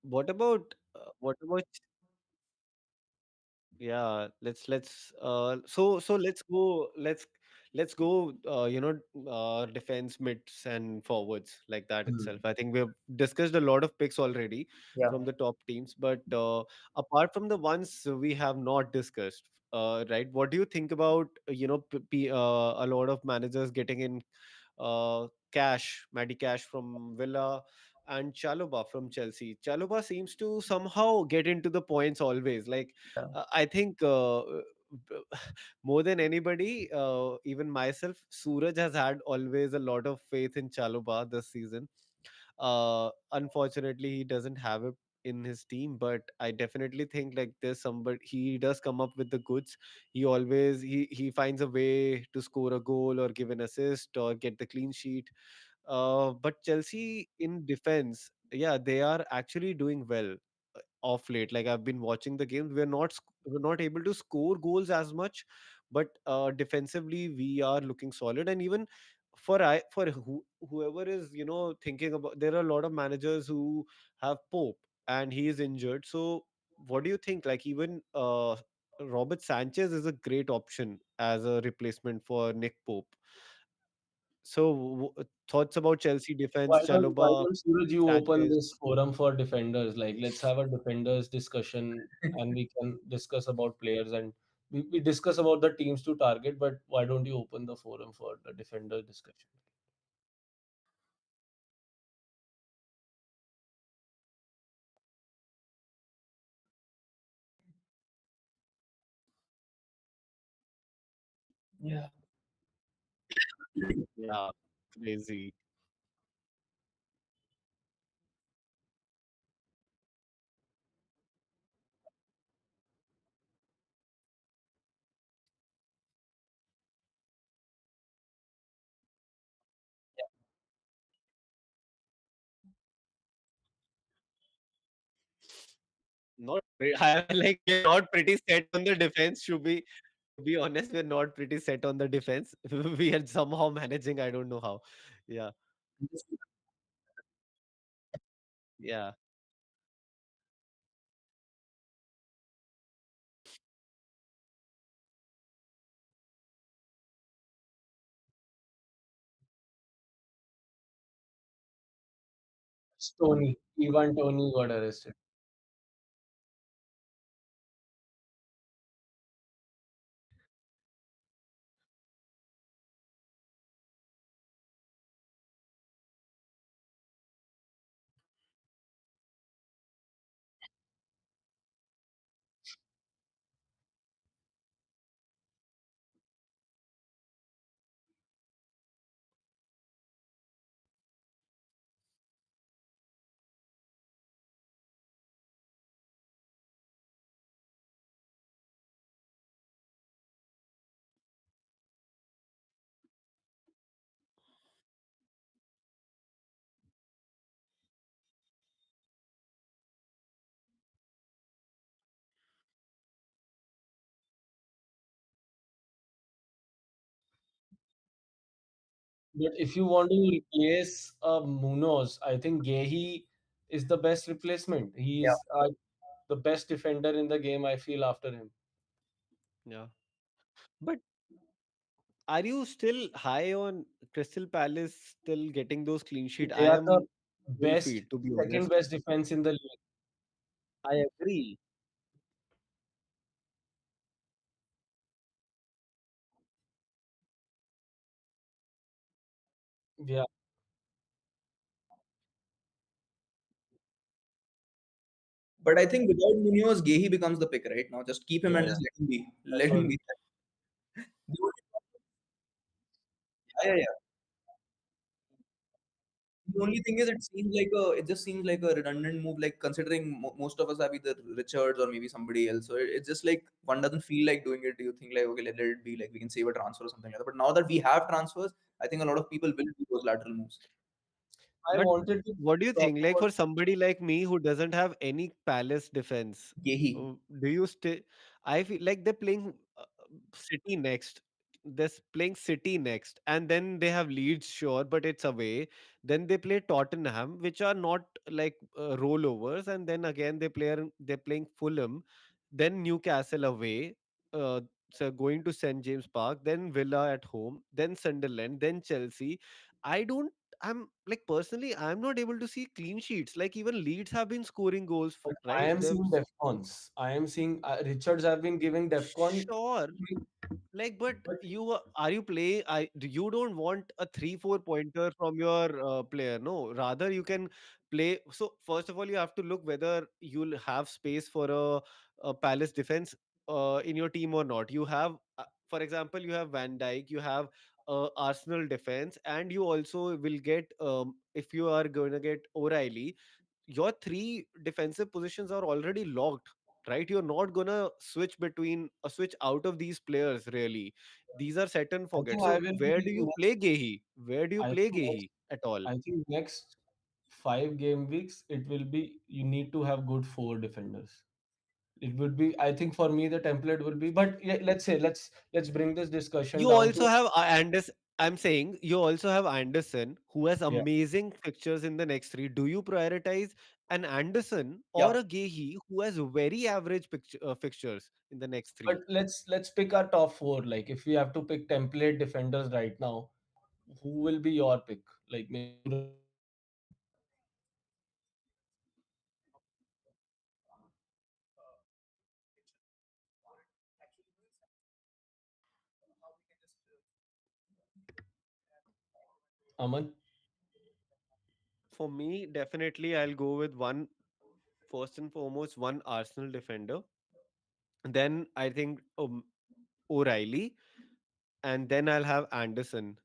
What about Yeah, let's go defense mids and forwards like that Hmm. itself. I think we've discussed a lot of picks already Yeah. from the top teams, but apart from the ones we have not discussed, right? What do you think about a lot of managers getting in Matty Cash from Villa, and Chalobah from Chelsea? Chalobah seems to somehow get into the points always. Like, Yeah. I think more than anybody, even myself, Suraj has had always a lot of faith in Chalobah this season. Unfortunately, he doesn't have it in his team, but I definitely think like there's somebody, he does come up with the goods. He finds a way to score a goal or give an assist or get the clean sheet. But Chelsea in defense, yeah, they are actually doing well off late. Like, I've been watching the games. We're not able to score goals as much, but defensively we are looking solid. And even whoever is thinking about, there are a lot of managers who have Pope and he is injured. So what do you think? Like, even Robert Sanchez is a great option as a replacement for Nick Pope. So thoughts about Chelsea defense, Chalobah, Why don't Suraj you open Sanchez? this forum for defenders? Like, let's have a defenders discussion and we can discuss about players, and we discuss about the teams to target, but why don't you open the forum for the defender discussion? Yeah. Yeah, crazy. Not I like, we're not pretty set on the defense. To be honest, we're not pretty set on the defense. We are somehow managing. I don't know how. Yeah, yeah. Tony, Ivan Tony got arrested. But if you want to replace Munoz, I think Gehi is the best replacement. He Yeah. is the best defender in the game, I feel, after him. Yeah. But are you still high on Crystal Palace still getting those clean sheet? They I are the am cold best, feet, to be second honest. best defense in the league. I agree. Yeah, But I think without Munoz, Gehi becomes the pick right now. Just keep him yeah, and yeah. just let him be. That's Let him what. be. The only- Yeah, yeah, yeah. The only thing is, it just seems like a redundant move. Like considering most of us have either Richards or maybe somebody else, so it's just like one doesn't feel like doing it. You think like, okay, let it be. Like we can save a transfer or something like that. But now that we have transfers, I think a lot of people will do those lateral moves. I But wanted to what do you talk think? Like about. for somebody like me who doesn't have any Palace defense, Gehi. do you still? I feel like they're playing City next. Playing City next, and then they have Leeds, sure, but it's away. Then they play Tottenham, which are not like rollovers, and then again they're playing Fulham, then Newcastle away. So going to St James Park, then Villa at home, then Sunderland, then Chelsea. I don't I'm like personally, I'm not able to see clean sheets. Like even Leeds have been scoring goals, But I right? am seeing Defcons. I am seeing Richards have been giving Defcon. Sure. Like, but But are you playing? You don't want a 3-4 pointer from your player. No, rather you can play. So first of all, you have to look whether you'll have space for a Palace defense in your team or not. You have, for example, you have Van Dijk, you have Arsenal defense, and you also will get if you are going to get O'Reilly, your three defensive positions are already locked, right? You're not gonna switch out of these players really. These are set and I forget. think I So will where do be you next. play Gehi? Where do you I play think next. Gehi at all? I think next 5 game weeks it will be. You need to have good four defenders. It would be. I think for me the template will be. But yeah, let's bring this discussion You down also to. have Anderson. I'm saying you also have Anderson, who has Yeah. amazing fixtures in the next three. Do you prioritize an Anderson or Yeah. a Gehi who has very average fixtures in the next But three? let's pick our top four. Like if we have to pick template defenders right now, who will be your pick? Like maybe you Aman. For me, definitely I'll go with one first and foremost, one Arsenal defender. Then I think O'Reilly, and then I'll have Anderson.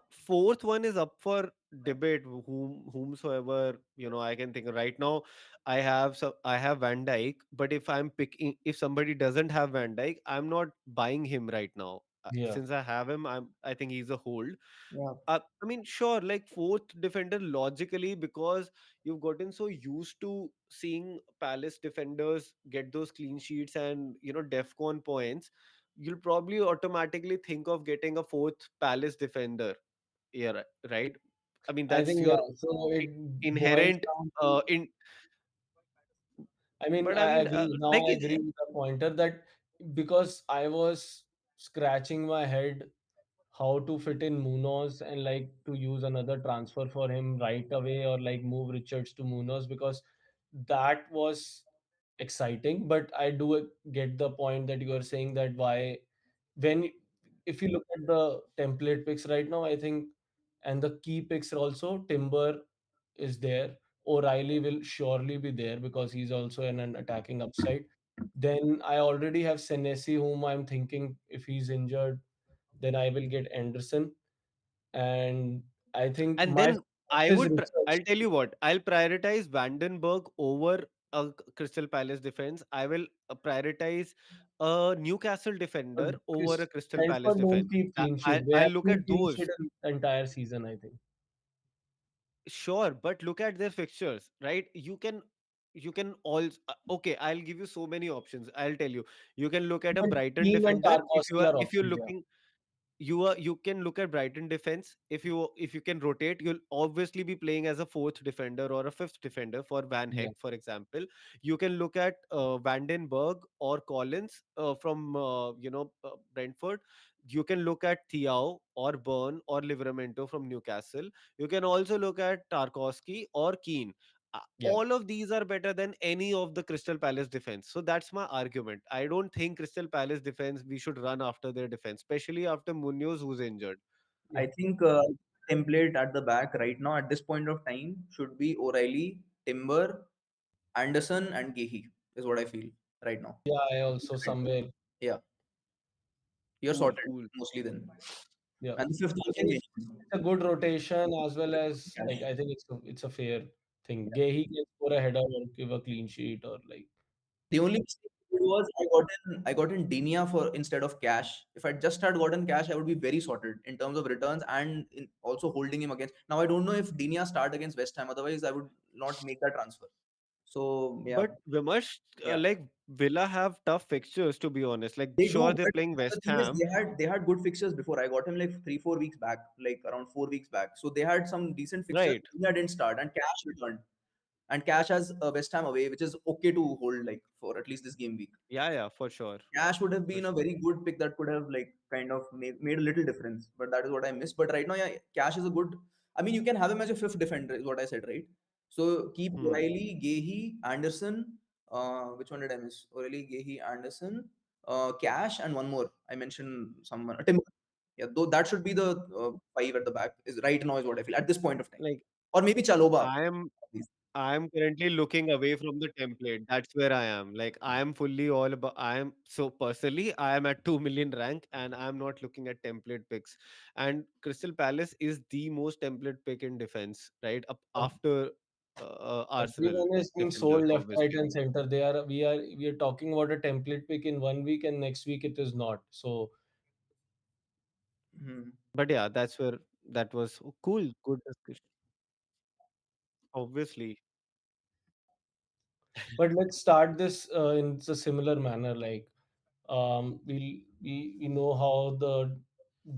Fourth one is up for debate. Whomsoever I can think of. Right now. I have Van Dyke, but if somebody doesn't have Van Dyke, I'm not buying him right now. Yeah. Since I have him, I think he's a hold. Yeah. I mean, sure, like fourth defender logically, because you've gotten so used to seeing Palace defenders get those clean sheets and DEFCON points, you'll probably automatically think of getting a fourth Palace defender. Yeah, right. I mean, I that's think your yeah. So it boils inherent down to. in. I mean, But I I mean, agree. Now like I agree with the pointer that because I was scratching my head how to fit in Munoz and like to use another transfer for him right away or like move Richards to Munoz because that was exciting. But I do get the point that you are saying that why when if you look at the template picks right now, I think and the key picks also Timber is there. O'Reilly will surely be there because he's also an attacking upside. Then I already have Senesi, whom I'm thinking if he's injured, then I will get Anderson. And I think And my then fifth is Richards. I'll tell you what, I'll prioritize Vandenberg over a Crystal Palace defense. I will prioritize a Newcastle defender over a Crystal Palace Brentford defense. won't keep clean sheet. They I'll have look two at clean those. sheet in the entire season, I think. Sure, but look at their fixtures, right? You can also okay, I'll give you so many options. I'll tell you. You can look at a But Brighton King and defender if you Tarkowski are are if you're options, yeah. looking. you can look at Brighton defense. If you can rotate, you'll obviously be playing as a fourth defender or a fifth defender for Van Yeah, Heck, for example. You can look at Vandenberg or Collins from Brentford. You can look at Thiaw or Byrne or Livramento from Newcastle. You can also look at Tarkowski or Keane. yeah, All of these are better than any of the Crystal Palace defense. So that's my argument. I don't think Crystal Palace defense, we should run after their defense, especially after Munoz who's injured. yeah, I think template at the back right now at this point of time should be O'Reilly, Timber, Anderson, and Gehi is what I feel right now. yeah. I also somewhere Yeah, you're Cool, sorted cool. mostly then. yeah. And the fifth I one can think be it's a good rotation as well as like Cash. I think it's a fair thing. Gay can score a header or give a clean sheet or like The only mistake I did was I got in Dinia for instead of Cash. If I just had gotten Cash, I would be very sorted in terms of returns and in also holding him against. Now I don't know if Dinia start against West Ham. Otherwise, I would not make that transfer. So yeah, But Vimash, yeah. like Villa have tough fixtures, to be honest. Like, They sure, do, they're but playing the West thing is, Ham, they had good fixtures before. I got him like 3 4 weeks back, like around 4 weeks back. So they had some decent fixtures. right? Dinia didn't start, and Cash returned. And Cash has West Ham away, which is okay to hold like for at least this game week. Yeah, yeah, for sure, Cash would have for been a sure. very good pick that could have like kind of made a little difference, but that is what I missed. But right now, yeah, Cash is a good. I mean, you can have him as a fifth defender, is what I said, right? So keep Hmm. O'Reilly, Gehi, Anderson. Which one did I miss? O'Reilly, Gehi, Anderson, Cash, and one more. I mentioned someone. Tim. Yeah, though that should be the five at the back. Is right now is what I feel at this point of time, Like, or maybe Chaloba. I am I'm currently looking away from the template. That's where I am. Like, I am fully all about. I am so personally, I am at 2 million rank, and I'm not looking at template picks. And Crystal Palace is the most template pick in defense, right? Up after Arsenal everyone is being defenders, sold left, right, obviously. and center. We are talking about a template pick in 1 week, and next week it is not. So, Hmm. But yeah, that's where that was cool. Good discussion. Obviously, but let's start this in a similar manner. Like, we know how the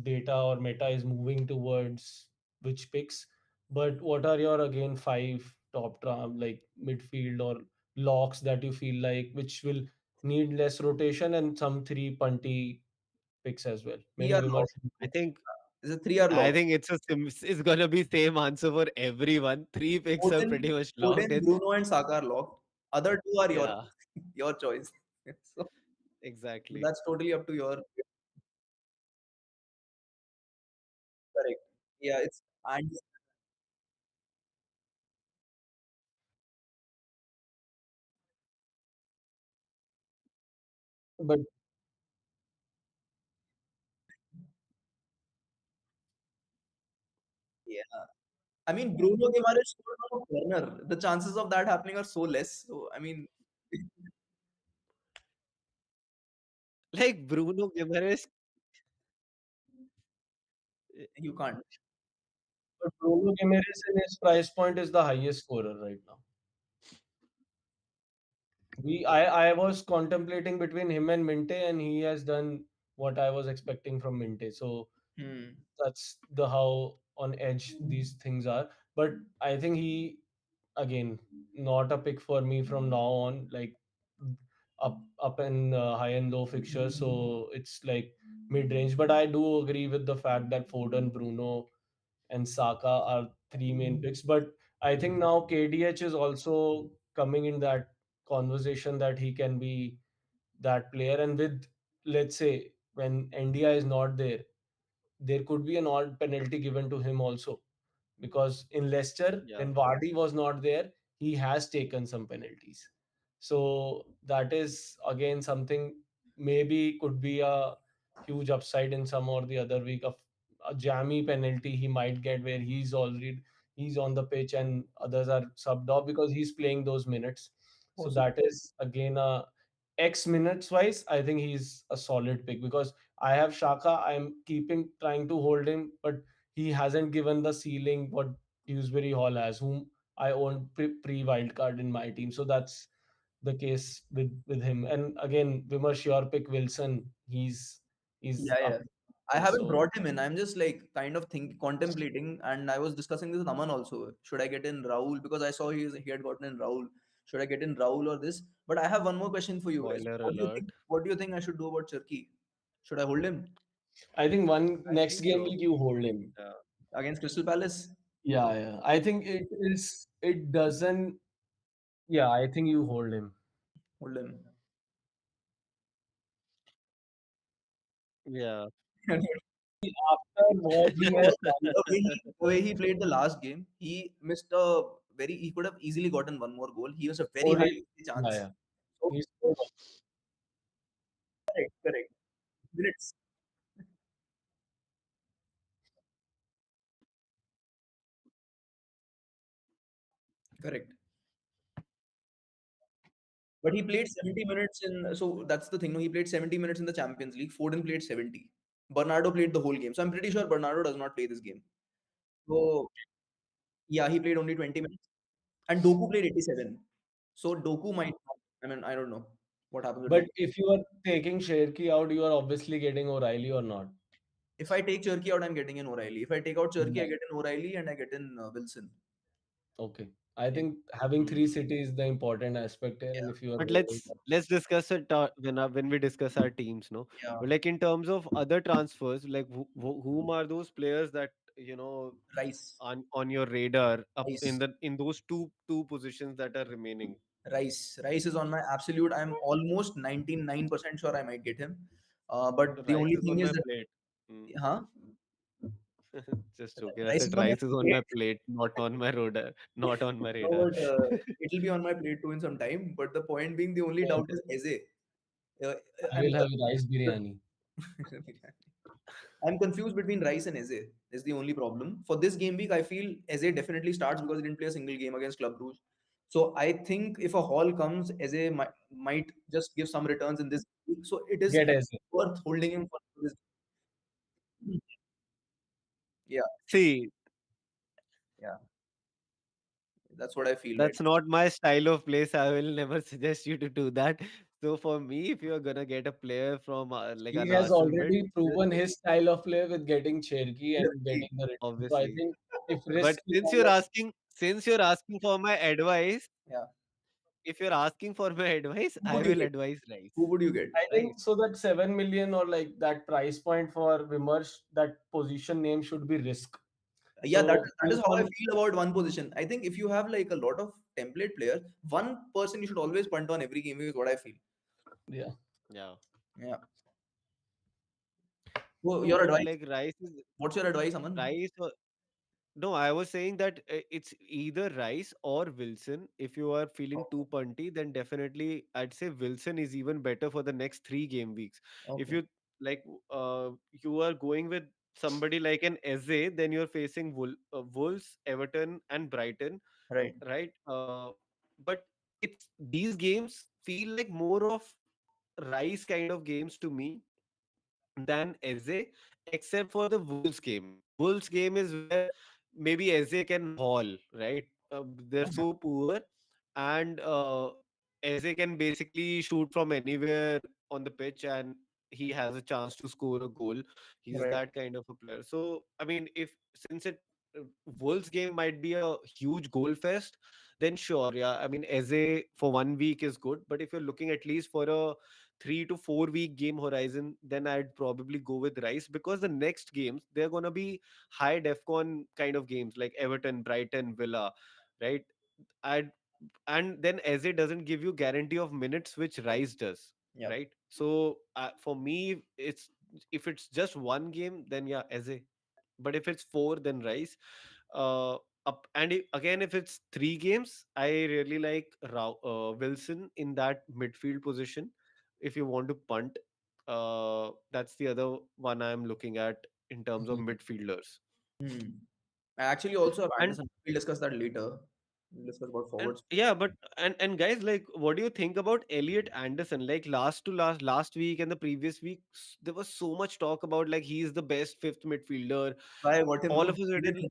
data or meta is moving towards which picks, but what are your again five top like midfield or locks that you feel like which will need less rotation and some three punty picks as well? Three Maybe are Vimal lock. should I go. think Is a 3 are I lock. think it's gonna be same answer for everyone. Three picks are Foden, pretty much locked. Foden, It's Bruno, and Saka are locked. Other two are your yeah, your choice. So exactly. that's totally up to your correct. Yeah, it's and But yeah. I mean, Bruno Guimaraes scored from a corner. The chances of that happening are so less. So I mean, Like Bruno Guimaraes, eh, you can't. Bruno Gimenez in his price point is the highest scorer right now. I was contemplating between him and Minte, and he has done what I was expecting from Minte. So Hmm. that's the how on edge these things are. But I think he again not a pick for me from now on. Like up and high and low fixtures, so it's like mid range. But I do agree with the fact that Foden, Bruno, and Saka are three main picks. But I think now KDH is also coming in that conversation that he can be that player. And with let's say when India is not there, there could be an odd penalty given to him also because in Leicester, yeah, when Vardy was not there, he has taken some penalties. So that is again something maybe could be a huge upside in some or the other week of a jammy penalty he might get where he's on the pitch and others are subbed off because he's playing those minutes. So Possible. that is again a X minutes wise, I think he's a solid pick because I have Shaka. I'm keeping trying to hold him, but he hasn't given the ceiling what Dewsbury Hall has, whom I own pre wildcard in my team. So that's the case with him. And again, Vimash, your pick Wilson. He's Yeah, up. yeah. I haven't So brought him in. I'm just like kind of contemplating, and I was discussing this with Aman also. Should I get in Raul because I saw he had gotten in Raul. Should I get in Raul or this? But I have one more question for you guys. Spoiler What do you think? alert. What do you think I should do about Turkey? Should I hold him I think one I next think game so. week you hold him. Yeah. against Crystal Palace? Yeah, yeah. I think it is. It doesn't. Yeah, I think you hold him. Hold him. Yeah. After what he has done, The way he played the last game, he missed a he could have easily gotten one more goal. He was a very high scoring. Yeah, chance. yeah. So He scored. correct, correct. Minutes. Correct. But he played 70 minutes in, so that's the thing. No, he played 70 minutes in the Champions League. Foden played 70. Bernardo played the whole game. So I'm pretty sure Bernardo does not play this game. So yeah, he played only 20 minutes. And Doku played 87. So Doku might not, I mean, I don't know what happens with But Doku. if you are taking Sherky out, you are obviously getting O'Reilly or not. If I take Cherki out, I'm getting in O'Reilly. If I take out Cherki, Yeah. I get in O'Reilly and I get in Wilson. Okay. I Yeah. think having Hmm. three cities is the important aspect here, and Yeah. if you are But holding let's discuss it when we discuss our teams, no. Yeah. But like in terms of other transfers, like whom are those players that Rice. on your radar up in Rice. those two positions that are remaining? Rice. Rice is on my absolute. I'm almost 99% sure I might get him. But the Rice only is thing on is my that, plate. Hmm. huh? Just joking. I Rice said is on your rice is on plate. my plate, not on my radar. Not on my No, radar. but it'll be on my plate too in some time. But the point being, the only doubt it, is Eze. Uh, I I'm will have rice biryani. I'm confused between Rice and Eze. Is the only problem. For this game week, I feel Eze definitely starts because he didn't play a single game against Club Brugge. So I think if a haul comes, Eze might just give some returns in this week. So it is Get as it. worth holding him for this. Yeah, See, yeah. That's what I feel, right? that's not my style of place. I will never suggest you to do that. So for me, if you're gonna get a player from like He an has Arsenal bid, already proven his style of play with getting Cherky and getting the return. So I obviously. think if But risk is on the since you're asking for my advice, Yeah. if you're asking for my advice, Who I would you will get? advise Rice. Who would you get? I Right? think so that 7 million or like that price point for Vimersh, that position name should be risk. Yeah, that, So that is punt how I on, feel about one position. I think if you have like a lot of template players, one person you should always punt on every game is what I feel. yeah. Yeah. Yeah. So your So advice? like Rice is What's your advice, Aman? Rice. No, I was saying that it's either Rice or Wilson. If you are feeling too punty, then definitely I'd say Wilson is even better for the next 3 game weeks. If Okay. you like, you are going with somebody like an Eze, then you're facing Wolves, Everton, and Brighton, Right. right? But it's these games feel like more of Rice kind of games to me than Eze, except for the Wolves game. Wolves game is where maybe Eze can haul, right? They're so poor, and Eze can basically shoot from anywhere on the pitch, and he has a chance to score a goal. He's Right. that kind of a player. So, I mean, if since it Wolves game might be a huge goal fest, then sure, yeah. I mean, Eze for 1 week is good, but if you're looking at least for a 3 to 4 week game horizon, then I'd probably go with Rice because the next games they're gonna be high defcon kind of games like Everton, Brighton, Villa, right? I'd and then Eze doesn't give you guarantee of minutes, which Rice does, Yeah. right? So for me, it's if it's just one game, then yeah, Eze. But if it's four, then Rice. Uh, again, if it's 3 games, I really like Wilson in that midfield position. If you want to punt, that's the other one I'm looking at in terms of Mhm. midfielders. Hmm. I actually also have And Anderson. We'll discuss that later. We'll discuss about and forwards. yeah, but and guys, like, what do you think about Elliot Anderson? Like last week and the previous week, there was so much talk about like he's the best fifth midfielder. I got him, All no? of a He did sudden,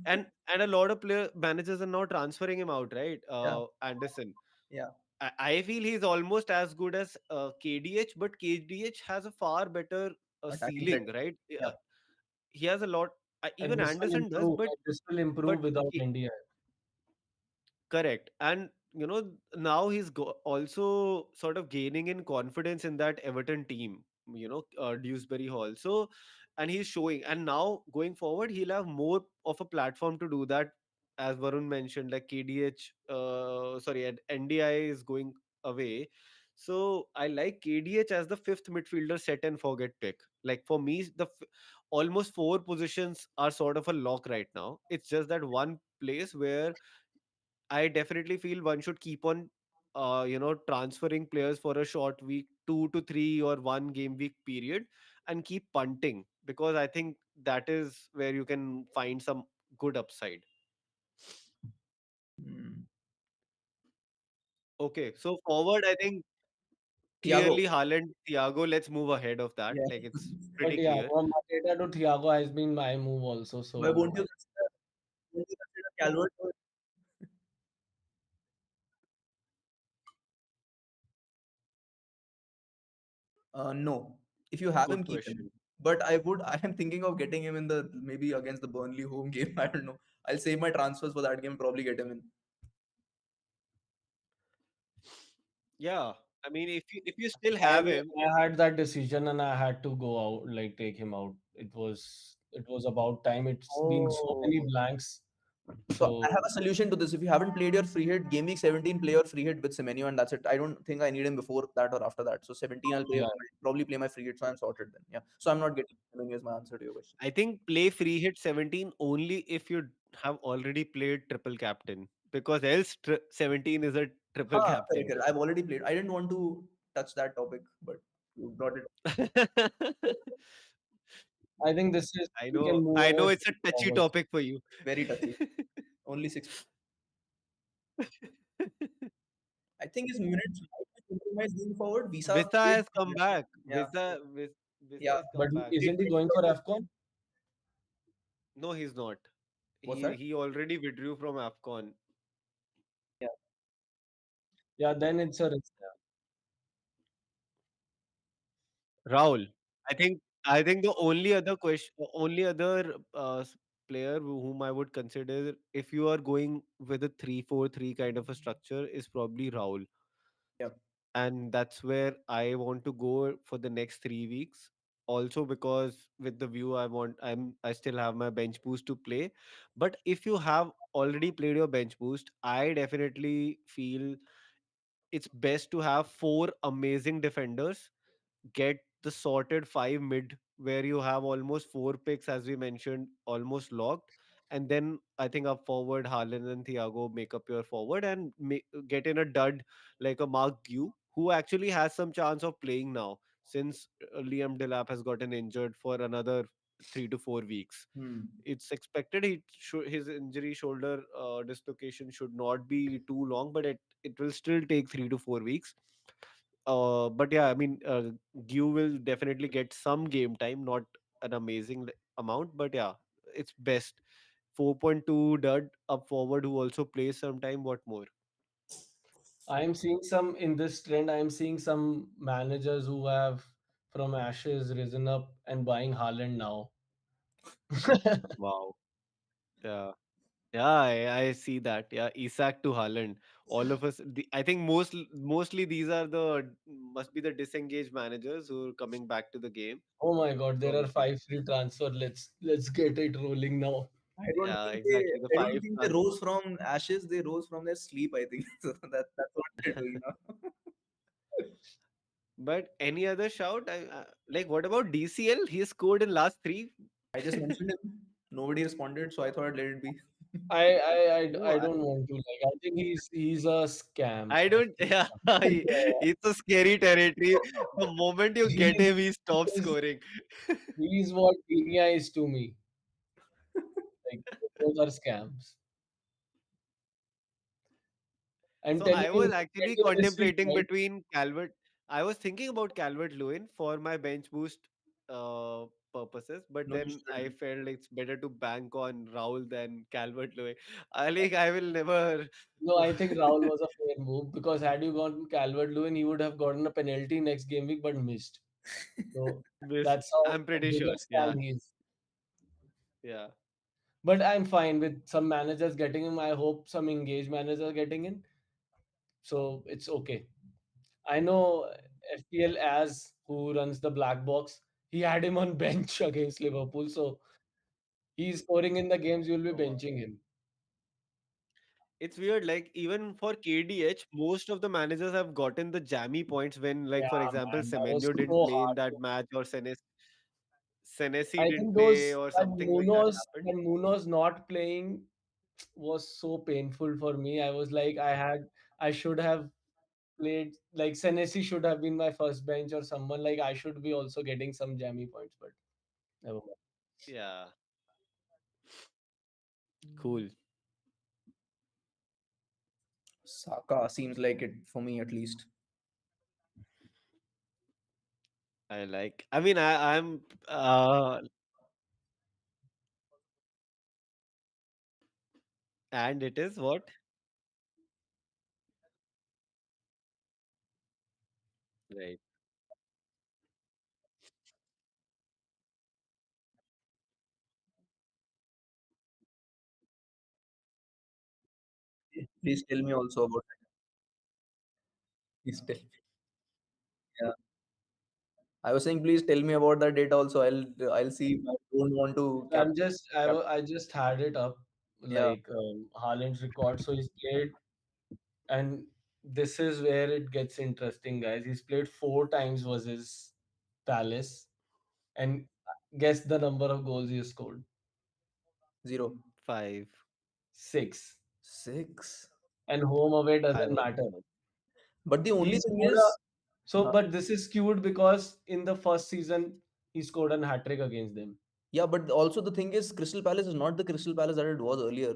him. and a lot of player managers are now transferring him out, right? Yeah. Anderson. Yeah. I feel he's almost as good as KDH, but KDH has a far better a attacking threat. ceiling, right? Yeah. He has a lot. And Even this will Anderson does, improve. And this will but improve without he India. correct. And now he's also sort of gaining in confidence in that Everton team. Dewsbury Hall. So, and he's showing. And now going forward, he'll have more of a platform to do that. As Varun mentioned, like KDH, sorry, and NDI is going away. So I like KDH as the fifth midfielder set and forget pick. Like for me, almost four positions are sort of a lock right now. It's just that one place where I definitely feel one should keep on, transferring players for a short week, 2 to 3 or 1 game week period, and keep punting because I think that is where you can find some good upside. Hmm. Okay, so forward, I think Thiago. clearly Haaland, Thiago. Let's move ahead of that. Yeah. Like it's But pretty yeah, clear. from Mateta to Thiago has been my move also. Why So won't you consider Calvert? No. If you have him, Good keep him. question. But I am thinking of getting him in the maybe against the Burnley home game. I don't know. I'll save my transfers for that game, probably get him in. Yeah, I mean, if you still I have him, I had that decision and I had to go out, like take him out. It was about time. It's been so oh, many blanks. So I So have a solution to this. If you haven't played your free hit, game week 17, play your free hit with Semenyo, and that's it. I don't think I need him before that or after that. So 17, yeah, probably play my free hit, so I'm sorted then. Yeah. So I'm not getting Semenyo is my answer to your question. I think play free hit 17 only if you have already played triple captain because else 17 is a triple Correct, captain. correct. I've already played. I didn't want to touch that topic, but you brought it. I think this is I we can know, move I know ahead it's a touchy forward. topic for you. Very touchy. Only 6. I think his minutes might be compromised going forward. Visa Visa played. has come back. Yeah. Visa Yeah. has But come back. isn't he going for AFCON? No, he's not. What's He that? he already withdrew from AFCON. Yeah. Yeah, then it's a risk. Raul. I think the only other player whom I would consider if you are going with a 3-4-3 kind of a structure is probably Raul. Yeah. And that's where I want to go for the next 3 weeks. Also because with the view I still have my bench boost to play. But if you have already played your bench boost, I definitely feel it's best to have four amazing defenders, get the sorted five mid where you have almost four picks as we mentioned almost locked, and then I think up forward Haaland and Thiago make up your forward and get in a dud like a Mark Gu who actually has some chance of playing now since Liam Delap has gotten injured for another 3 to 4 weeks. Hmm. It's expected his injury shoulder dislocation should not be too long, but it will still take 3 to 4 weeks. But yeah, I mean, Gu will definitely get some game time, not an amazing amount, but yeah, it's best. 4.2 dud up forward who also plays sometime. What more? I am seeing some in this trend. I am seeing some managers who have from ashes risen up and buying Haaland now. Wow. Yeah. Yeah, I see that. Yeah, Isak to Haaland. All of us. I think mostly these are the must be the disengaged managers who are coming back to the game. Oh my God, there are Probably. five free transfer. Let's get it rolling now. Yeah, exactly. The I don't five. think they rose from ashes. They rose from their sleep. I think so. That's what they're doing now. But any other shout? Like, what about DCL? He scored in last three. I just mentioned him. Nobody responded, so I thought I'd let it be. I No, don't want to like. I think he's a scam. I don't. Yeah, it's a scary territory. The moment you get He's him, he stops he's scoring. he's what Dinia is to me. Like those are scams. I'm So telling I you, was actually this week, contemplating right? between Calvert. I was thinking about Calvert Lewin for my bench boost purposes, but No, you then I shouldn't. felt it's better to bank on Raul than Calvert Lewin. I will never. No, I think Rahul was a fair move because had you gone Calvert Lewin, he would have gotten a penalty next game week but missed. So This that's how I'm pretty big sure. a Yeah. scam he is. Yeah. But I'm fine with some managers getting him. I hope some engaged managers are getting in. So it's okay. I know FPL as who runs the black box. He had him on bench against Liverpool. So he's scoring in the games. You'll be benching him. It's weird. Like even for KDH, most of the managers have gotten the jammy points when, like, Yeah, for example, man, that was Semenyo didn't so play in hard. that match, or Senesi I didn't think play, those or that something like that Munoz happened. when Munoz not playing was so painful for me. I was like, I should have played like Senesi should have been my first bench or someone like I should be also getting some jammy points, but never mind. Yeah. Cool. Saka seems like it for me at least. I like. I mean, I'm. And it is what? Right. Please tell me also about it. Please tell me. Yeah. I was saying, please tell me about that data also. I'll see if I don't want to I'm just cap. I just had it up Yeah, like Haaland's record. So he's played, and this is where it gets interesting, guys. He's played 4 times versus Palace, and guess the number of goals he scored. 0. 5. 6. 6. And home away I doesn't was. matter. But the He only thing scored a is, so, huh? but this is skewed because in the first season he scored an hat trick against them. Yeah, but also the thing is, Crystal Palace is not the Crystal Palace that it was earlier.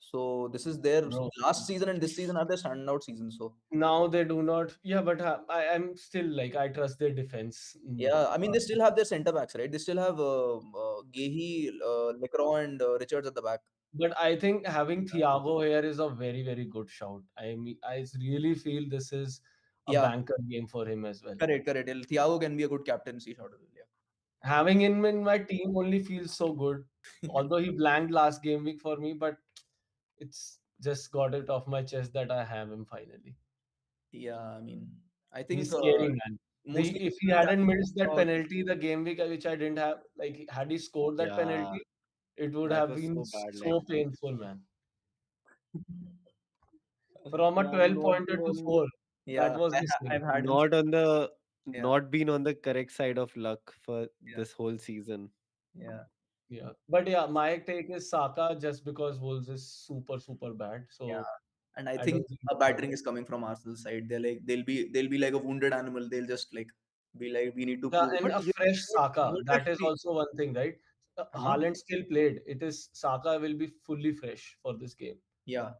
So this is their Bro, last season and this season are their standout seasons. So now they do not. Yeah, but I'm still like I trust their defense yeah, more. I mean they still have their centre backs, right? They still have Gehi, Lecroix, and Richards at the back. But I think having Thiago here is a very very good shout. I mean, I really feel this is a Yeah, banker game for him as well. correct, correct. Thiago can be a good captaincy shot as well. Yeah. Having him in my team only feels so good. Although he blanked last game week for me, but it's just got it off my chest that I have him finally. Yeah, I mean, I He's think scary, man. mostly If he people hadn't captain missed that or penalty, the game week which I didn't have, like had he scored that Yeah. penalty, it would That have was been so bad. Like, so painful, man. From a yeah, 12 pointer to 4, that yeah, was the I've swing. had him. not on the Yeah, not been on the correct side of luck for yeah, this whole season. yeah, Yeah. But yeah, my take is Saka just because Wolves is super, super bad. yeah. So And I I think don't think a he's gonna battering is coming from Arsenal side. They'll be like a wounded animal. They'll just like be like we need to yeah, prove. and But a You fresh Saka. what That I is feel, also one thing, right? huh? Haaland still played. It is Saka will be fully fresh for this game. Yeah,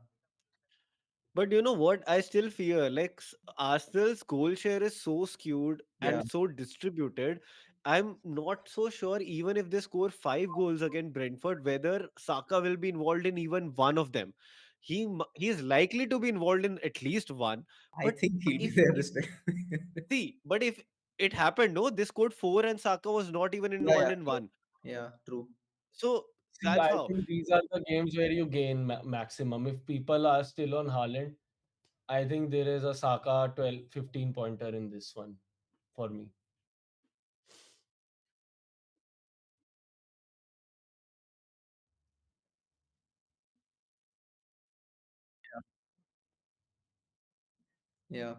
but you know what? I still fear like Arsenal's goal share is so skewed yeah. and so distributed. I'm not so sure even if they score 5 goals against Brentford, whether Saka will be involved in even one of them. He is likely to be involved in at least one. I But think he'll be if there if this time. but if it happened, no, they scored 4 and Saka was not even Yeah, involved yeah, in true. one. Yeah, true. So See, that's I how. think these are the games where you gain maximum. If people are still on Haaland, I think there is a Saka 12, 15 pointer in this one for me. Yeah.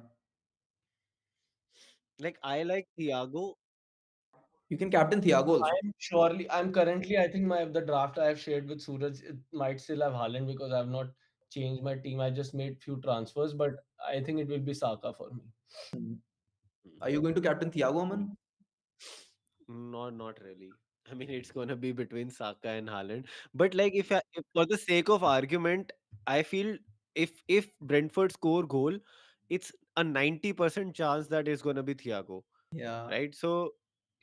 Like I like Thiago. You can captain Thiago also. I'm currently, I think the draft I have shared with Suraj, it might still have Haaland because I have not changed my team. I just made few transfers, but I think it will be Saka for me. Hmm. Are you going to captain Thiago, Aman? Not really. I mean, it's gonna be between Saka and Haaland. But like, if for the sake of argument, I feel if Brentford score goal, it's a 90% chance that it's gonna be Thiago, Yeah. right? So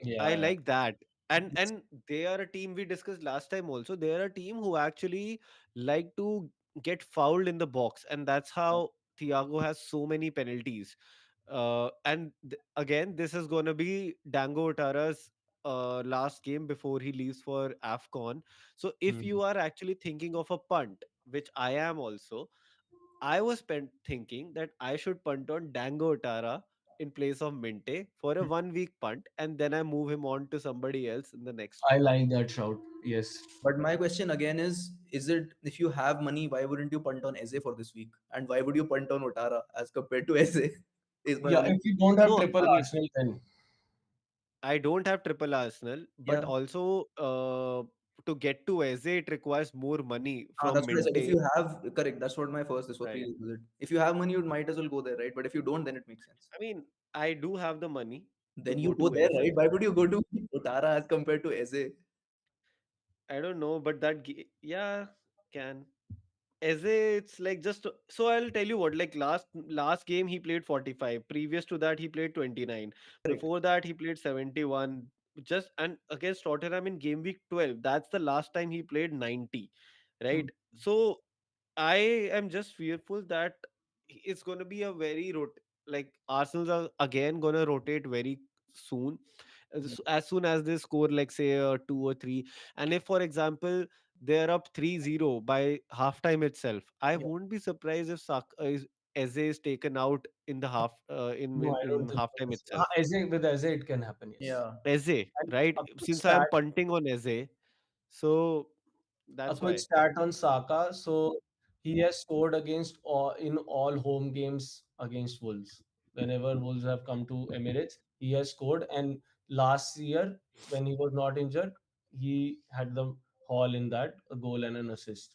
I Yeah, yeah. like that. And they are a team we discussed last time also. They are a team who actually like to get fouled in the box, and that's how Thiago has so many penalties. Again, this is going to be Dango Otara's last game before he leaves for AFCON. So if Hmm. you are actually thinking of a punt, which I am also, I was thinking that I should punt on Dango Otara in place of Minte for a 1 week punt, and then I move him on to somebody else in the next I week. like that shout. Yes. But my question again is it if you have money, why wouldn't you punt on Eze for this week? And why would you punt on Otara as compared to Eze? Is my Yeah, only if you don't have No, triple I mean, Arsenal, then I don't have triple Arsenal, but yeah. also to get to Eze, it requires more money Ah, from that's what I said. If Minte. you have correct, that's what my first is for Right. prerequisite. If you have money, you might as well go there, right? But if you don't, then it makes sense. I mean, I do have the money to Then you go go to there, Eze. right? Why would you go to Otara as compared to Eze? I don't know, but yeah, can. Eze, it's like just so I'll tell you what, like last game he played 45. Previous to that he played 29. Correct. Before that he played 71. Just and against Tottenham in game week 12, that's the last time he played 90, Hmm. right? So I am just fearful that it's going to be a very like Arsenal's are again going to rotate very soon, as soon as they score like say a 2 or 3. And if for example they're up 3-0 by halftime itself, I Yeah. won't be surprised if Eze is taken out in the no, I don't in think halftime so. itself. With Eze, it can happen. Yes. Yeah. Eze, And right? a quick Since I am stat punting on Eze, so a that's quick why. stat on Saka. So he has scored against all home games against Wolves. Whenever Wolves have come to Emirates, he has scored. And last year, when he was not injured, he had the haul in that, a goal and an assist.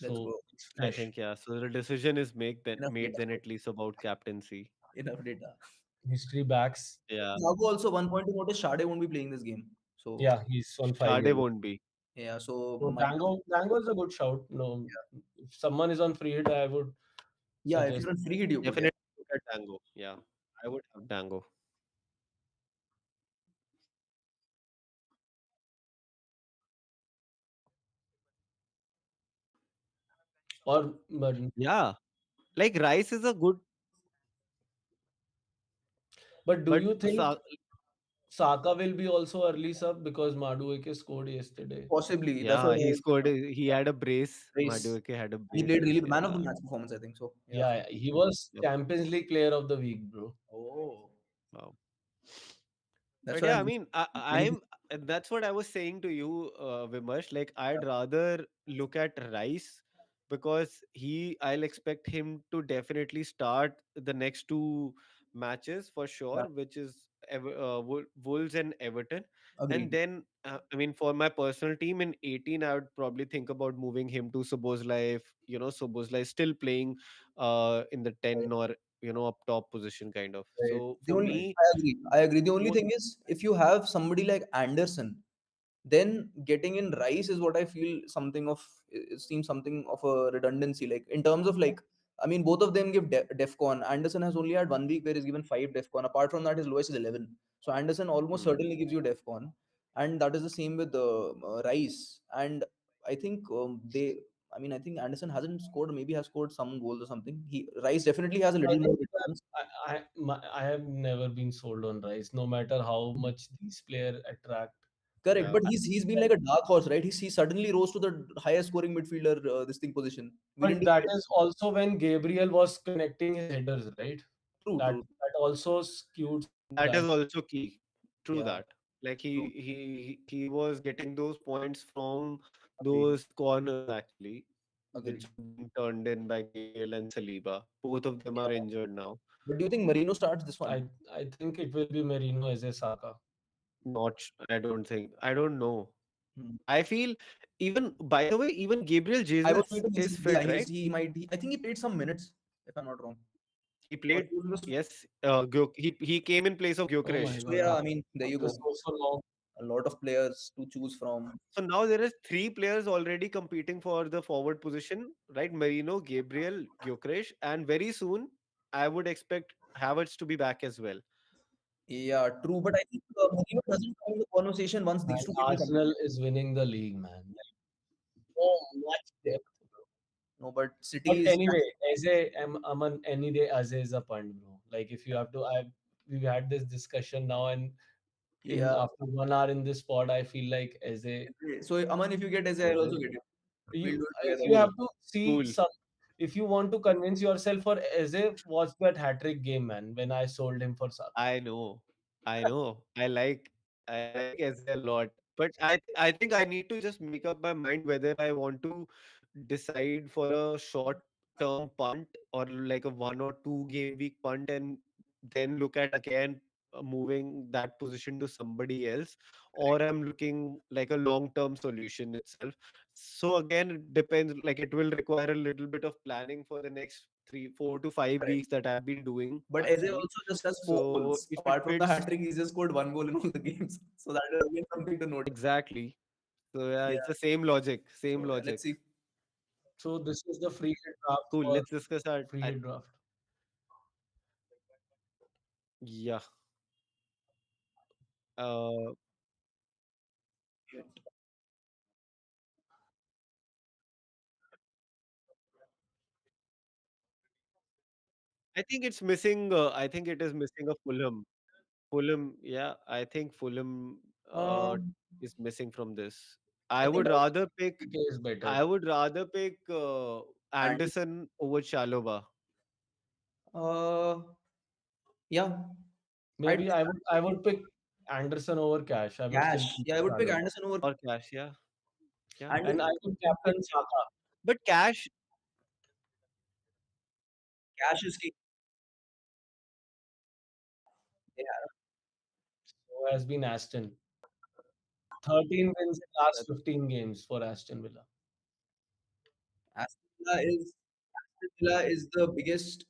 Let's So go. it's I fresh. think yeah. So the decision is Enough made data. then at least about captaincy. Enough data. History backs. Yeah, Thiago also one point to notice Sade won't be playing this game. So Yeah, he's on 5 years. Shade won't be. yeah, so So might Dango is a good shout. No, yeah. if someone is on free hit, I would Yeah, if suggest you're on free hit, you could, yeah. Definitely look at Dango. Yeah, I would have Dango. or but Yeah, like Rice is a good, but do but you think Saka will be also early sub because Madueke scored yesterday? Possibly. That's what yeah, he I scored. He had a brace. race. Madueke had a And he brace. played really man of the Yeah. match performance, I think. So yeah. Yeah, he was Yep. Champions League player of the week, bro. Oh. Wow. That's But what yeah, I I'm mean, really that's what I was saying to you, Vimash. Like, I'd rather look at Rice because I'll expect him to definitely start the next two matches for sure, yeah, which is Wolves and Everton. And agreed. then, I mean, for my personal team in 18, I would probably think about moving him to Sobozlai if, Sobozlai is still playing in the Right, 10 or, up top position kind of. right. So The for only Right. me, I agree. I agree. The only most thing is if you have somebody like Anderson, then getting in Rice is what I feel something of it seems something of a redundancy. Like in terms of like, I mean, both of them give DefCon. Anderson has only had 1 week where he's given 5 DefCon. Apart from that, his lowest is 11. So Anderson almost hmm. certainly gives you DefCon, and that is the same with Rice. And I think I mean, I think Anderson hasn't scored. Maybe has scored some goals or something. He Rice definitely has a I little more think returns. I have never been sold on Rice, no matter how much these players attract. Correct, Yeah. but he's been like a dark horse, right? He suddenly rose to the highest scoring midfielder this thing position. We But didn't that even is also when Gabriel was connecting his headers, right? true, That true. that also skewed That that. is also key. True Yeah, that. Like true. he was getting those points from Agreed. those corners actually, Agreed. which were being turned in by Gabriel and Saliba. Both of them are Yeah. injured now. But do you think Marino starts this one? I think it will be Merino as a Saka. I don't think. I don't know. Hmm. I feel even by the way, even Gabriel I was going Jesus to is mention, yeah, fit, right? I think he played some minutes, if I'm not wrong. He Or played. he was, Yes. He came in place of Oh Gyökeres. my so god, yeah, I mean, there you after go. so long. A lot of players to choose from. So now there is three players already competing for the forward position, right? Marino, Gabriel, Gyökeres, and very soon I would expect Havertz to be back as well. Yeah, true. But I think Marino doesn't come in the conversation once these And two people come Arsenal in. is winning the league, man. Like, so much depth. No, but But City is anyway, Eze, I'm on any day, Eze is a punt, bro. Like if you have to, I we've had this discussion now, and in Yeah. after 1 hour in this pod, I feel like as a So Aman, if you get Eze, I'll as also a get it. We'll you do it if together. you Cool, have to see cool. some, if you want to convince yourself for Eze, watch that hat trick game, man. When I sold him for Salah. I know. I know. I like Eze a lot. But I think I need to just make up my mind whether I want to decide for a short term punt or like a 1 or 2 game week punt and then look at again moving that position to somebody else, or I'm looking like a long term solution itself. So again, it depends, like it will require a little bit of planning for the next 3 4 to 5 weeks that I've been doing But Eze actually. also just has four So goals. if it Apart from the fits hat trick, he's just scored one goal in all the games. So that is again something to note. exactly, so yeah, Yeah. it's the same logic, same So yeah, let's logic. see. So this is the free hit draft Cool. for Let's discuss our. free hit draft. Yeah. Uh, I think it's missing. I think it is missing a Fulham. Fulham. Yeah, I think Fulham Um, is missing from this. I I think would rather pick. PK is better. I would rather pick Andy. Anderson over Chalobah. Uh, yeah, I'd Maybe pick I would pick Anderson over Cash. I would still Cash. keep Yeah, I would pick Salah. Anderson over Or Cash. Yeah. Yeah. And I Anderson. would captain Saka. But Cash. Cash is king. Yeah, So has been Aston. 13 wins in last That's 15 games for Aston Villa. Aston Villa is the biggest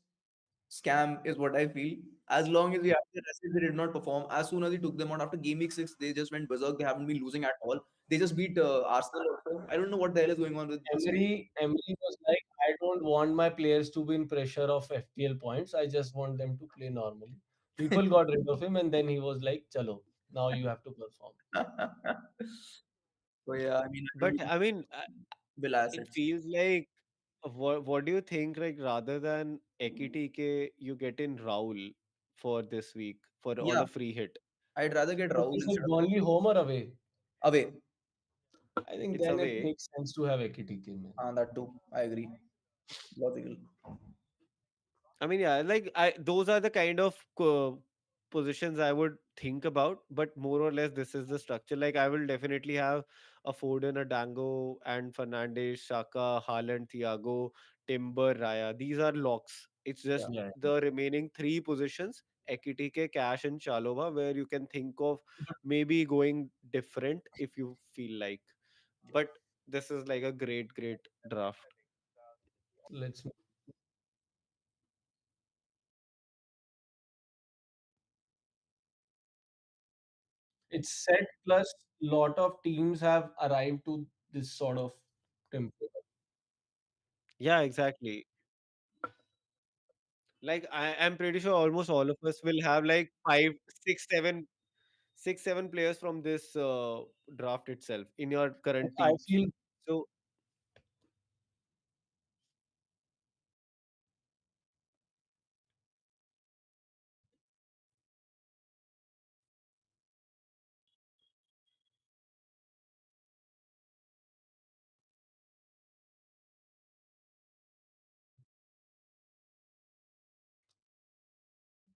scam, is what I feel. As long as we have the rest, they did not perform. As soon as he took them out after game week 6, they just went berserk. They haven't been losing at all. They just beat Arsenal also. I don't know what the hell is going on with this team. Emery was like, I don't want my players to be in pressure of FPL points. I just want them to play normally. People got rid of him, and then he was like, Chalo, now you have to perform. So yeah, I mean, I don't But know. I mean, Villa it assets. feels like what do you think? Like rather than Ekitike, you get in Raul for this week for on Yeah, a free hit. I'd rather get But Raul is instead it of Burnley home or away? away. I think It's then it away. makes sense to have Ekitike, man. That too. I agree. Logical. I mean, yeah, like I those are the kind of positions I would think about, but more or less this is the structure. Like I will definitely have a Foden, a Dango, and Fernandes, Shaka, Haaland, Thiago, Timber, Raya. These are locks. It's just Yeah. Yeah. the remaining three positions: Ekitike, Cash, and Chalova, where you can think of maybe going different if you feel like. But this is like a great, great draft. Let's. It's set plus lot of teams have arrived to this sort of template. Yeah, exactly. Like I'm pretty sure almost all of us will have like 5, 6, 7 players from this draft itself in your But current I teams. feel So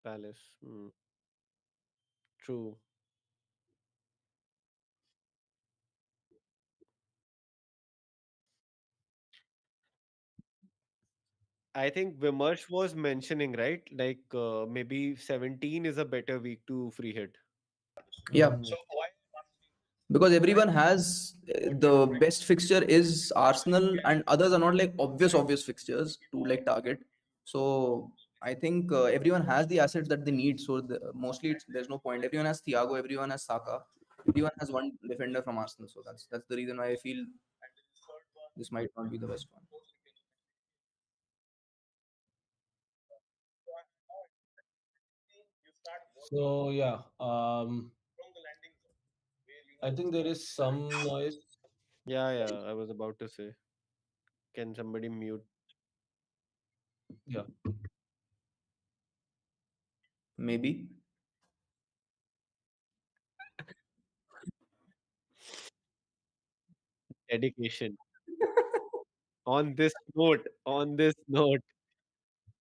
Palace, true. I think Vimarsh was mentioning right, like maybe 17 is a better week to free hit. Yeah. mm, Because everyone has the best fixture is Arsenal, and others are not like obvious fixtures to like target. So I think everyone has the assets that they need. So mostly there's no point. Everyone has Thiago, everyone has Saka, everyone has one defender from Arsenal. So that's the reason why I feel this might not be the best one. so yeah. I think there is some noise. Yeah, yeah. I was about to say, can somebody mute? Yeah. Maybe. Dedication. On this note,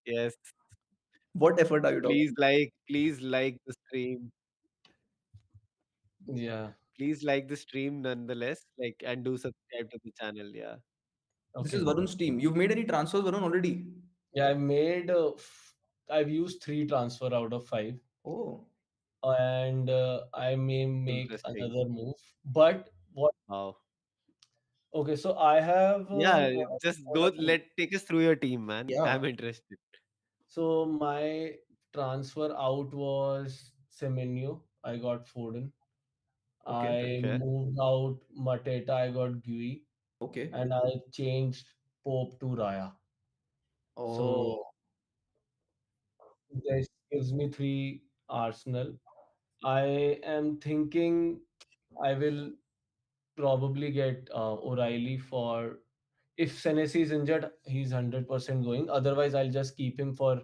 yes, What effort are you talking? please like the stream. Yeah. Please like the stream nonetheless, like, and do subscribe to the channel. Yeah. This is Okay. Varun's team. You've made any transfers, Varun, already? Yeah, I've used three transfer out of five, Oh, and I may make Interesting. another move. But what? Wow. Okay, so I have Yeah, just what go, a move. take us through your team, man. yeah. I'm interested. So my transfer out was Semenyo. I got Foden. Okay. I Okay. moved out Mateta. I got Gui, Okay. and I changed Pope to Raya. So Oh, this gives me three Arsenal. I am thinking I will probably get O'Reilly for if Senesi is injured, he's 100% going. Otherwise, I'll just keep him for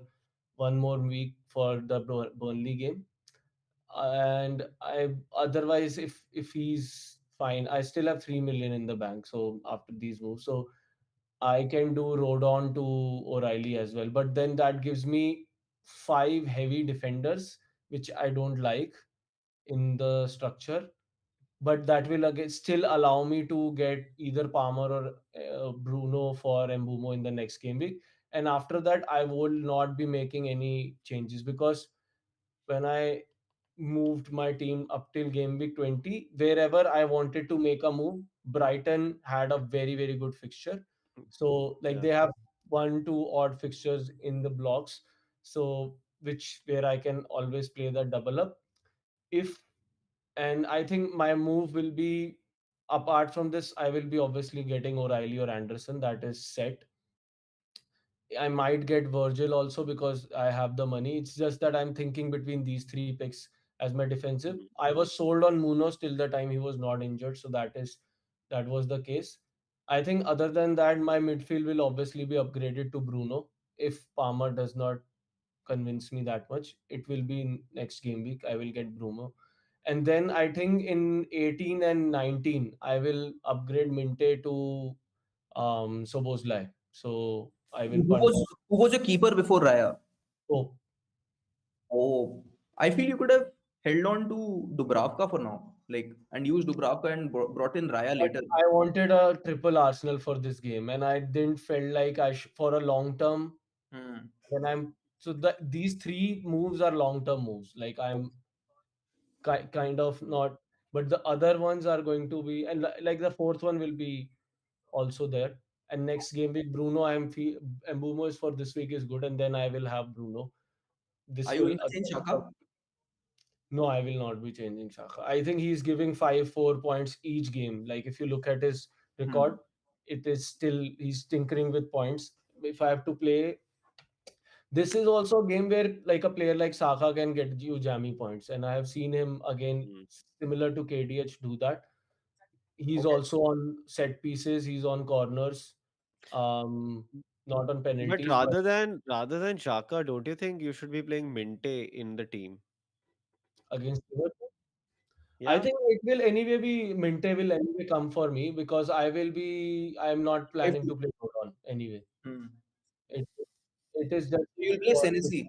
one more week for the Burnley game. And I otherwise, if he's fine, I still have 3 million in the bank. So after these moves, so I can do Rodon to O'Reilly as well. But then that gives me five heavy defenders, which I don't like in the structure, but that will again still allow me to get either Palmer or Bruno for Mbumo in the next game week. And after that, I will not be making any changes because when I moved my team up till game week 20, wherever I wanted to make a move, Brighton had a very, very good fixture. So, like, Yeah. they have one, two odd fixtures in the blocks. So, which where I can always play the double up. If and I think my move will be apart from this, I will be obviously getting O'Reilly or Anderson. That is set. I might get Virgil also because I have the money. It's just that I'm thinking between these three picks as my defensive. Mhm. I was sold on Munoz till the time he was not injured, so that was the case. I think other than that, my midfield will obviously be upgraded to Bruno if Palmer does not convince me that much. It will be in next game week. I will get Bruno. And then I think in 18 and 19, I will upgrade Minte to Soboslai. So I will who punt was who was your keeper before Raya? Pope. Oh, I feel you could have held on to Dubravka for now, like, and used Dubravka and brought in Raya But later. I wanted a triple Arsenal for this game, and I didn't feel like for a long term. Hmm. When I'm so these three moves are long term moves. Like I'm kind of not, but the other ones are going to be, and like the fourth one will be also there. And next game week, Bruno, Mbumo is for this week is good, and then I will have Bruno. Are This you will gonna change again. Shaka? No, I will not be changing Shaka. I think he's giving 4 points each game. Like if you look at his Hmm. record, it is still he's tinkering with points. If I have to play, this is also a game where like a player like Saka can get you jammy points, and I have seen him again Mm. similar to KDH do that. He's Okay. also on set pieces. He's on corners, um, not on But penalties, but rather than Shaka, don't you think you should be playing Minte in the team? against Liverpool. I Yeah. think it will anyway be Minte will anyway come for me because I am not planning Safety. to play Rodon anyway. Hmm. It it is just So you'll play for Senesi.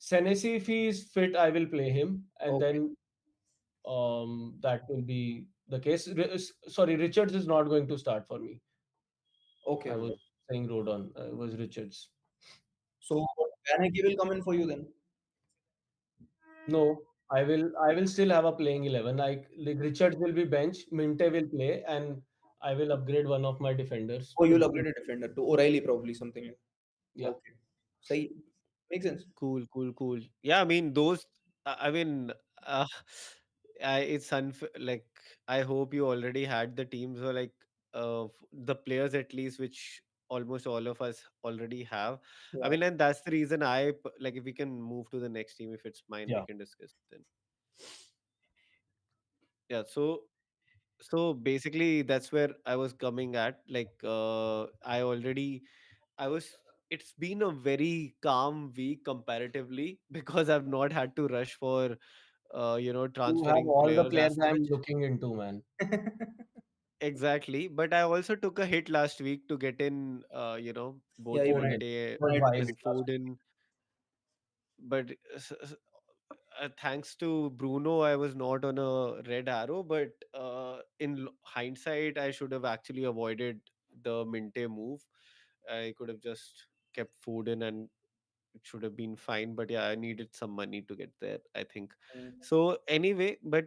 Senesi if he is fit, I will play him, and Okay. then that will be the case. Sorry, Richards is not going to start for me. Okay. I was Mm. saying Rodon. It was Richards. So Kaneki will come in for you then. No, I will still have a playing 11. Like Richards will be bench, Minte will play, and I will upgrade one of my defenders Oh, to you'll Bruno. upgrade a defender to O'Reilly probably something like. Yeah. Okay. Sahi. Makes sense. Cool, cool, cool. Yeah, I mean those. I mean, uh, it's unfair. Like, I hope you already had the teams or like the players at least, which almost all of us already have. I Yeah. mean, and that's the reason like if we can move to the next team, if it's mine, we Yeah. can discuss then. Yeah. So basically, that's where I was coming at. Like, I was. it's been a very calm week comparatively because I've not had to rush for You have transferring all the players players as I'm such. looking into, man. Exactly, but I also took a hit last week to get in, Yeah, both even Foden Minte was I tried to wise hit and last. Foden. But thanks to Bruno, I was not on a red arrow. But hindsight, I should have actually avoided the Minte move. I could have just kept Foden and it should have been fine. But yeah, I needed some money to get there, I think. Mm. So anyway, but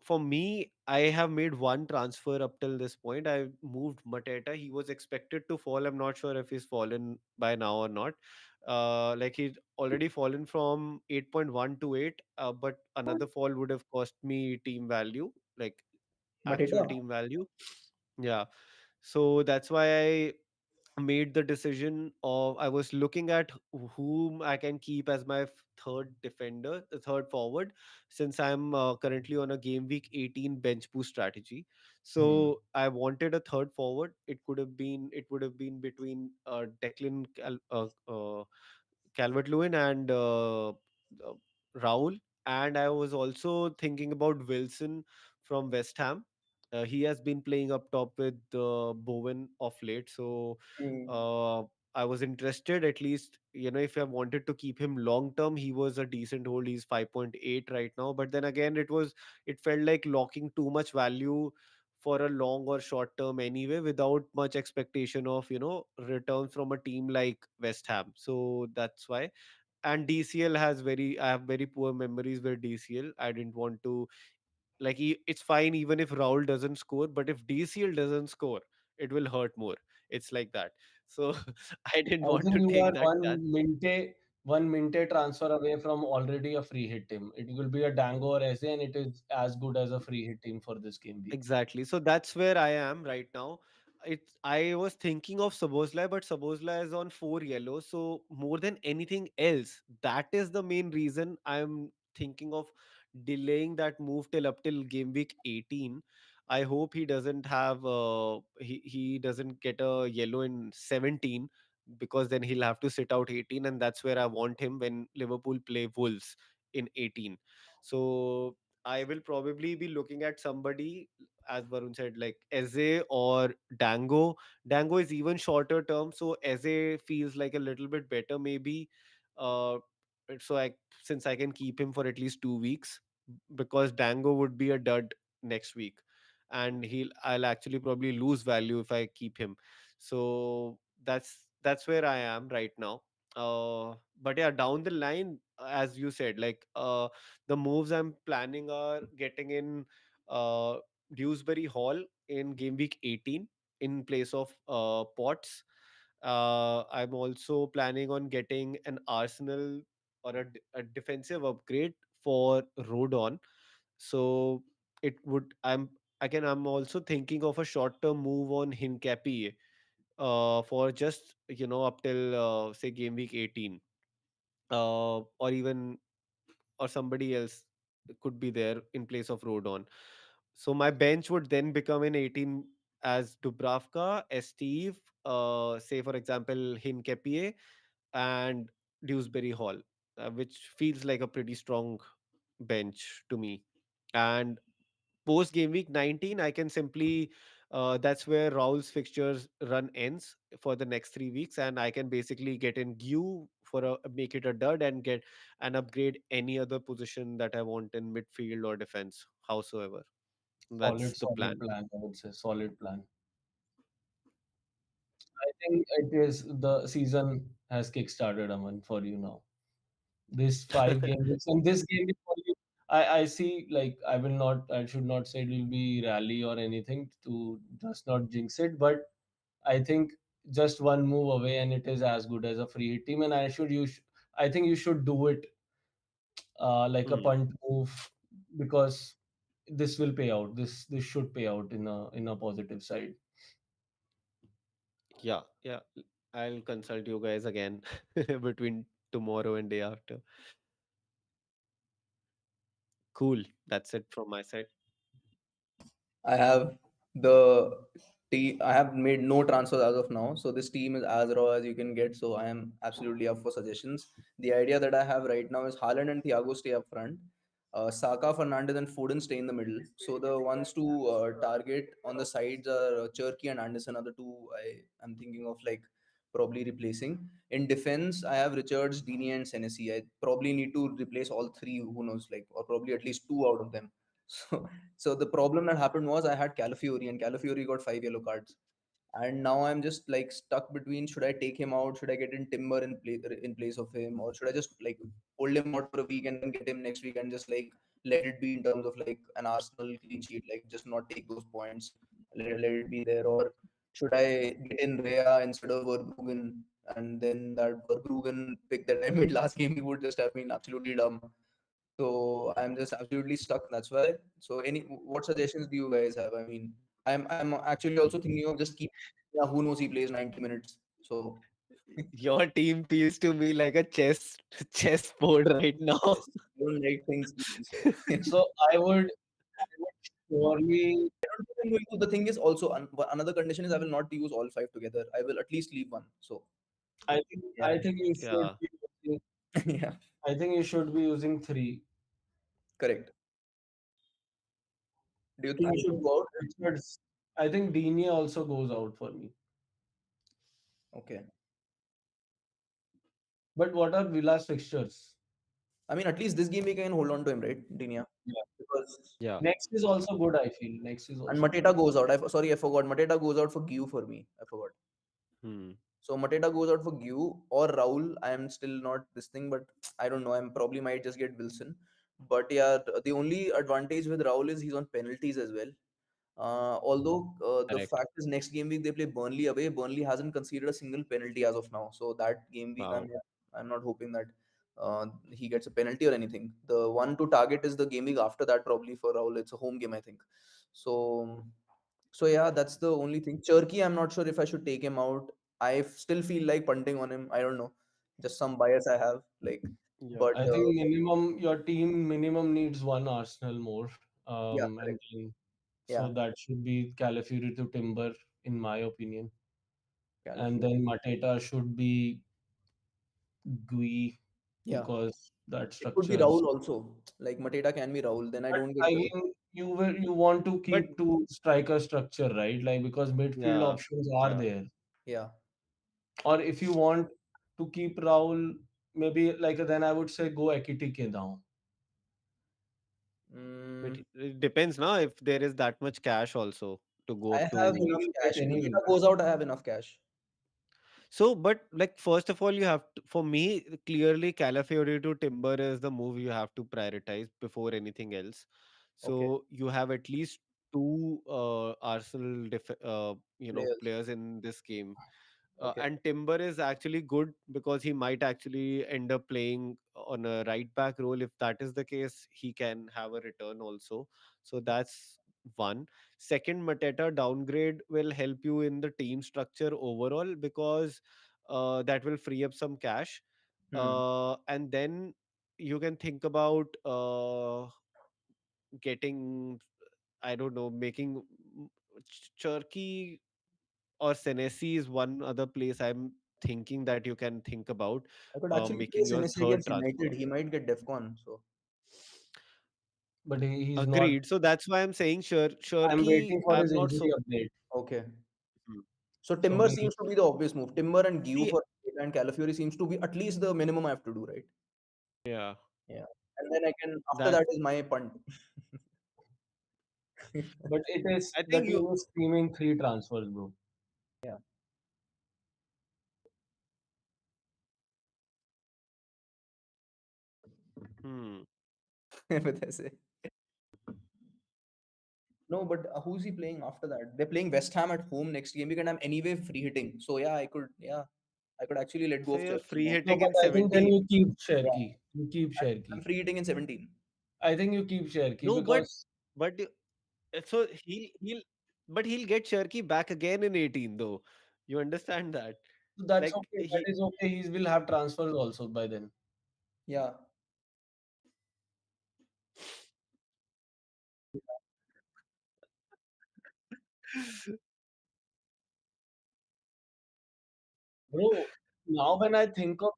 for me, I have made one transfer up till this point. I moved Mateta. He was expected to fall. I'm not sure if he's fallen by now or not. Like he's already fallen from 8.1 to 8, but another fall would have cost me team value, like actual Mateta. team value. Yeah. So that's why I made the decision of I was looking at whom I can keep as my third defender, the third forward, since I'm currently on a game week 18 bench boost strategy. Hmm. So I wanted a third forward. It would have been between Calvert Lewin and Raul. And I was also thinking about Wilson from West Ham. He has been playing up top with Bowen of late. So Mm. uh, I was interested, at least, if I wanted to keep him long term, he was a decent hold. He's 5.8 right now. But then again, it felt like locking too much value for a long or short term anyway, without much expectation of, returns from a team like West Ham. So that's why. And DCL I have very poor memories with DCL. I didn't want to, like, it's fine even if Raul doesn't score, but if DCL doesn't score, it will hurt more. It's like that. So I didn't I want think to you are take that chance. one Minte transfer away from already a free hit team. It will be a Dango or Eze, and it is as good as a free hit team for this game week. Exactly. So that's where I am right now. I was thinking of Sabozlai, but Sabozlai is on 4 yellow. So more than anything else, that is the main reason I'm thinking of delaying that move till game week 18. I hope he doesn't have he doesn't get a yellow in 17, because then he'll have to sit out 18, and that's where I want him when Liverpool play Wolves in 18. So I will probably be looking at somebody, as Varun said, like Eze or Dango. Dango is even shorter term, so Eze feels like a little bit better, maybe. Uh, so since I can keep him for at least 2 weeks, because Dango would be a dud next week, and I'll actually probably lose value if I keep him. So that's where I am right now. But yeah, down the line, as you said, like the moves I'm planning are getting in uh, Dewsbury Hall in game week 18 in place of Potts. I'm also planning on getting an Arsenal or a defensive upgrade for Rodon. So it would I'm also thinking of a short term move on Hincapié for just up till say game week 18, or even or somebody else could be there in place of Rodon. So my bench would then become an 18 as Dubravka, Steve, say for example Hinkepie and Dewsbury Hall, which feels like a pretty strong bench to me. And post game week 19, I can simply that's where Raul's fixtures run ends for the next 3 weeks, and I can basically get in Gu for make it a dud and get and upgrade any other position that I want in midfield or defense, howsoever. That's the Solid plan. plan, I would say. Solid plan. I think it is the season has kickstarted, Aman, for you now. This 5 game weeks and this game week for you, I see, like, I should not say it will be rally or anything to just not jinx it, but I think just one move away and it is as good as a free hit team, and I think you should do it like a Hmm. punt move, because this will pay out. This should pay out in a positive side. Yeah, yeah. I'll consult you guys again between tomorrow and day after. Cool. That's it from my side. I have the I have made no transfers as of now, so this team is as raw as you can get. So I am absolutely up for suggestions. The idea that I have right now is Haaland and Thiago stay up front, Saka, Fernandez, and Foden stay in the middle. So the ones to target on the sides are Cherky and Anderson are the two I am thinking of like probably replacing. In defense, I have Richards, Dini, and Senesi. I probably need to replace all three. Who knows, like, or probably at least two out of them. So so the problem that happened was I had Calafiori and Calafiori got 5 yellow cards. And now I'm just like stuck between should I take him out, should I get in Timber in place of him, or should I just like hold him out for a week and then get him next week and just like let it be in terms of like an Arsenal clean sheet, like just not take those points, let it be there, or should I get in Rea instead of Verbruggen, and then that Verbruggen pick that I made last game, he would just have been absolutely dumb. So I'm just absolutely stuck. That's why. So what suggestions do you guys have? I mean, I'm actually also thinking of just keep. Yeah, who knows? He plays 90 minutes. So Your team feels to me like a chess board right now. yes, I don't like things easy. So So I would surely. I don't think I'm going to. The thing is also another condition is I will not use all five together. I will at least leave one. So yeah, I think you should Yeah. be using. yeah, I think you should be using three. correct. Do you think I he should think go out? Richards. I think Dini also goes out for me. Okay. But what are Villa's fixtures? I mean, at least this game we can hold on to him, right, Dinia? Yeah. Because Yeah. Next is also good. I feel next is and also good. Mateta goes out. Sorry, I forgot. Mateta goes out for Gue for me. I forgot. Hmm. So Mateta goes out for Gue or Raul. I am still not this thing, but I don't know. I'm probably might just get Wilson. But yeah, the only advantage with Raul is he's on penalties as well. Although the Correct. fact is, next game week they play Burnley away. Burnley hasn't conceded a single penalty as of now. So that game week, Wow. I'm not hoping that he gets a penalty or anything. The one to target is the game week after that, probably for Raul. It's a home game, I think. So yeah, that's the only thing. Cherky, I'm not sure if I should take him out. I still feel like punting on him. I don't know, just some bias I have. Like, Yeah. but I think minimum your team minimum needs one Arsenal more. yeah, And correct. then, so Yeah, that should be Calafiori to Timber, in my opinion. And Calafiori. then Mateta should be Gui Yeah, because that it could be Raul structures. also. Like Mateta can be Raul. Then I But don't get I the mean, you want to But keep to striker structure, right? Like because midfield yeah. options are Yeah. there. yeah. Or if you want to keep Raul, maybe like then I would say go Ekitike now. But Mm, it depends now if there is that much cash also to go I up I have to. think enough he'll cash. get If anyway. Mateta goes out, I have enough cash. So, but like first of all, you have to, for me, clearly Calafiori to Timber is the move you have to prioritize before anything else. Okay, So you have at least two players. players in this game. Okay. And Timber is actually good because he might actually end up playing on a right back role. If that is the case, he can have a return also. So that's one. Second, Mateta downgrade will help you in the team structure overall because that will free up some cash. Hmm. And then you can think about getting, I don't know, making Turkey or Senesi is one other place I'm thinking that you can think about I could actually play making your Senesi third against transfer. United. He might get Defcon. So But he's not. Agreed. So that's why I'm saying I'm Shirky, waiting for I'm his not injury so. update. okay. Hmm. So So Timber maybe seems to be the obvious move. Timber and Gue See, for Mateta and Calafiori seems to be at least the minimum I have to do, right? yeah, Yeah. And then I can after that that is my punt. but it is I the think you. team is screaming three transfers, bro. Yeah. Hmm. With ऐसे. No, but who's he playing after that? They're playing West Ham at home next game week, and I'm anyway free hitting. So yeah, I could actually let go So of you're Cherky free now. No, hitting but in I think then you 17. keep Yeah, Cherky. You keep I'm Cherky. free hitting in 17. I think you keep Cherky No, but because but so he'll get Shirky back again in 18 though. You understand that? that's Like okay. That he is okay. He will have transfers also by then. Yeah. Bro, now when I think of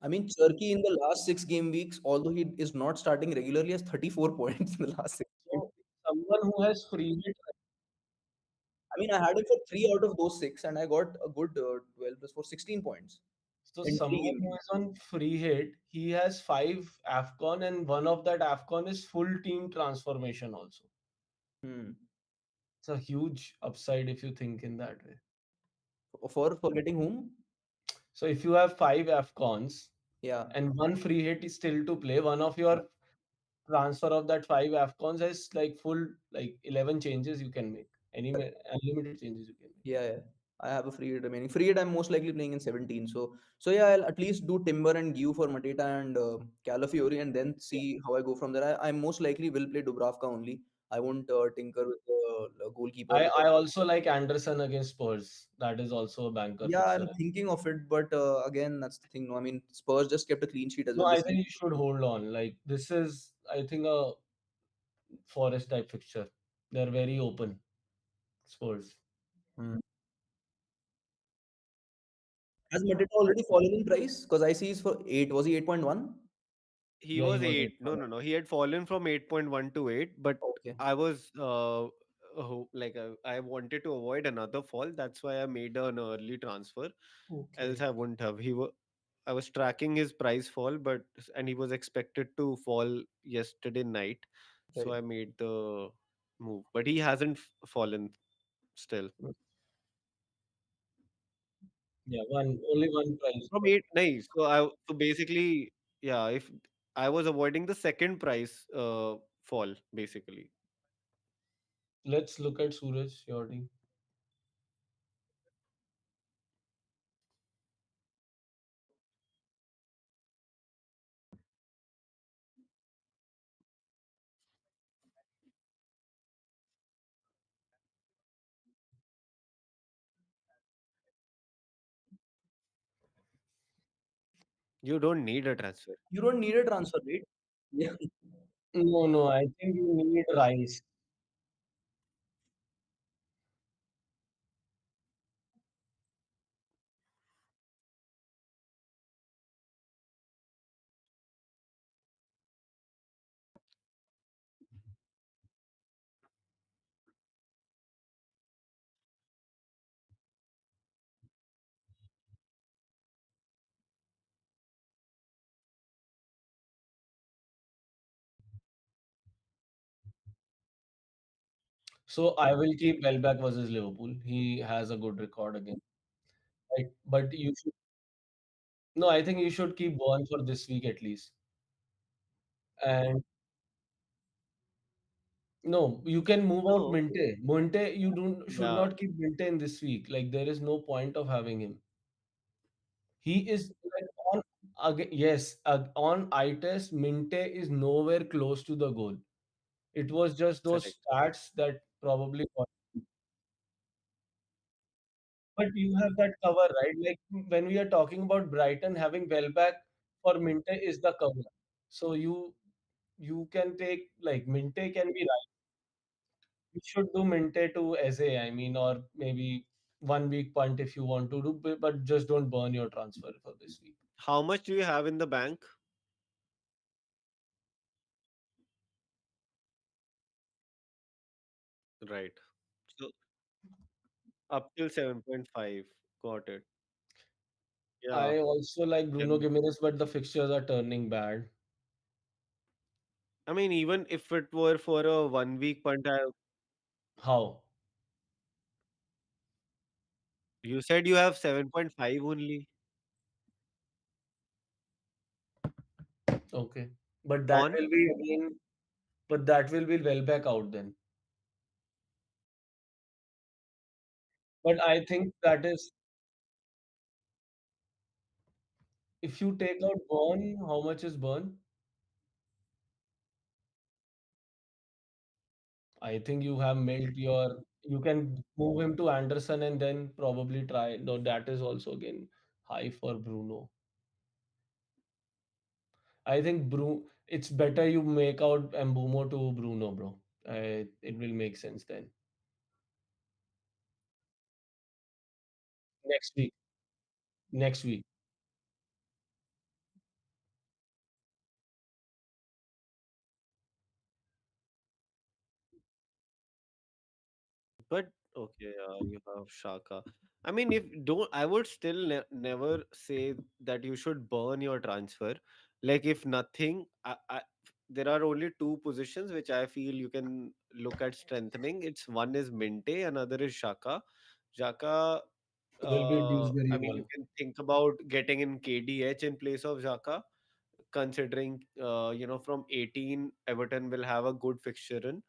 I mean, Turkey in the last 6 game weeks, although he is not starting regularly, has 34 points in the last 6 games. so, someone who has free hit, I mean, I had him for 3 out of those 6, and I got a good 12 plus 4, 16 points so in three someone game who weeks. is on free hit, he has five AFCON, and one of that AFCON is full team transformation also. Hmm. It's a huge upside if you think in that way. For getting whom? So if you have five AFCONs Yeah, and one free hit is still to play, one of your transfer of that five AFCONs has like full like 11 changes you can make. Unlimited changes you can make. yeah, yeah. I have a free hit remaining. Free hit, I'm most likely playing in 17. So yeah, I'll at least do Timber and Give for Mateta and Calafiori, and then Yeah. see how I go from there. I most likely will play Dubravka only. I won't tinker with the goalkeeper I because also like Anderson against Spurs. That is also a banker yeah, fixture. I'm thinking of it, but again, that's the thing. No, I mean, Spurs just kept a clean sheet as No, well I this think season. you should hold on. Like this is, I think, a Forest type fixture. They're very open. Spurs. Hmm. Has Mateta already fallen in price? Because I see he's for 8. Was he 8.1? He Yeah, he was was 8. No, 8. no, no. He had fallen from 8.1 to 8, but Okay. I was I wanted to avoid another fall. That's why I made an early transfer. Else Okay. I wouldn't have. I was tracking his price fall, and he was expected to fall yesterday night, so Right. I made the move. But he hasn't fallen still. Yeah, only one price. From 8, nice. So basically, yeah, if I was avoiding the second price fall, basically. Let's look at Suraj, your team. You don't need a transfer. You don't need a transfer, right? Yeah. No, no, I think you need Rice. So I will keep Welbeck versus Liverpool. He has a good record again. Right? But you should no, I think you should keep Bourne for this week at least. And no, you can move out No. Minte. Minte, you don't should Yeah, not keep Minte in this week. Like there is no point of having him. He is like on again, yes, on eye test, Minte is nowhere close to the goal. It was just those correct. stats that probably got. But you have that cover, right? Like when we are talking about Brighton having Welbeck for Minte is the cover. So you can take like Minte can be right. You should do Minte to Eze, I mean, or maybe 1 week punt if you want to do, but just don't burn your transfer for this week. How much do you have in the bank? Right. So up till 7.5. Got it. Yeah. I also like Bruno Then Gimenez, but the fixtures are turning bad. I mean, even if it were for a 1 week punt, How? you said you have 7.5 only Okay. But that on. will be again, but that will be well back out then. But I think that is if you take out Burn, how much is Burn? I think you have milked your. You can move him to Anderson and then probably try. No, that is also again high for Bruno. I think it's better you make out Mbumo to Bruno, bro. It will make sense then. Next week. Next week. But okay, you have Shaka. I mean, if don't, I would still never say that you should burn your transfer. Like, if nothing, there are only two positions which I feel you can look at strengthening. It's one is Minte, another is Shaka. Shaka, Will be I Dewsbury mean, you one. can think about getting in KDH in place of Xhaka, considering from 18 Everton will have a good fixture in,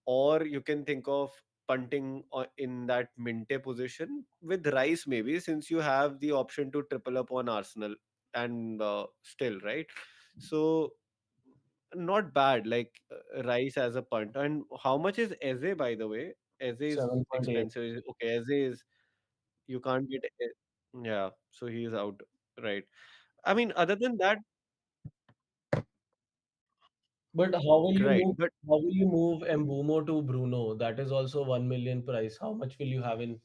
or you can think of punting in that Minte position with Rice maybe, since you have the option to triple up on Arsenal and still, right? So not bad, like Rice as a punt. And how much is Eze, by the way? Eze is 7.8. expensive. Okay, Eze is, you can't get yeah, so he is out, right? I mean, other than that, But how will you right, move? but How will you move Mbumo to Bruno? That is also 1 million price. How much will you have in?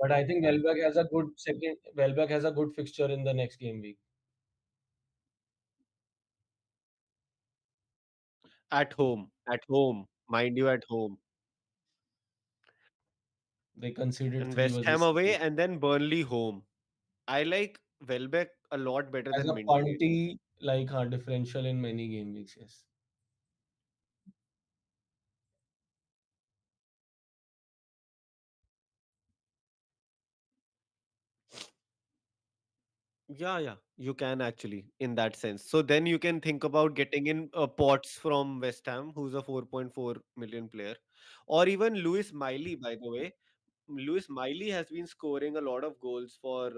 But I think Welbeck has a good second. Welbeck has a good fixture in the next game week. at home, mind you, at home. They conceded And three West Ham versus away, City. and then Burnley home. I like Welbeck a lot better As than a Minte. punty, like her differential in many game weeks. Yes. Yeah, yeah, you can actually in that sense. So then you can think about getting in Potts from West Ham, who's a 4.4 million player, or even Lewis Miley. By the way, Lewis Miley has been scoring a lot of goals for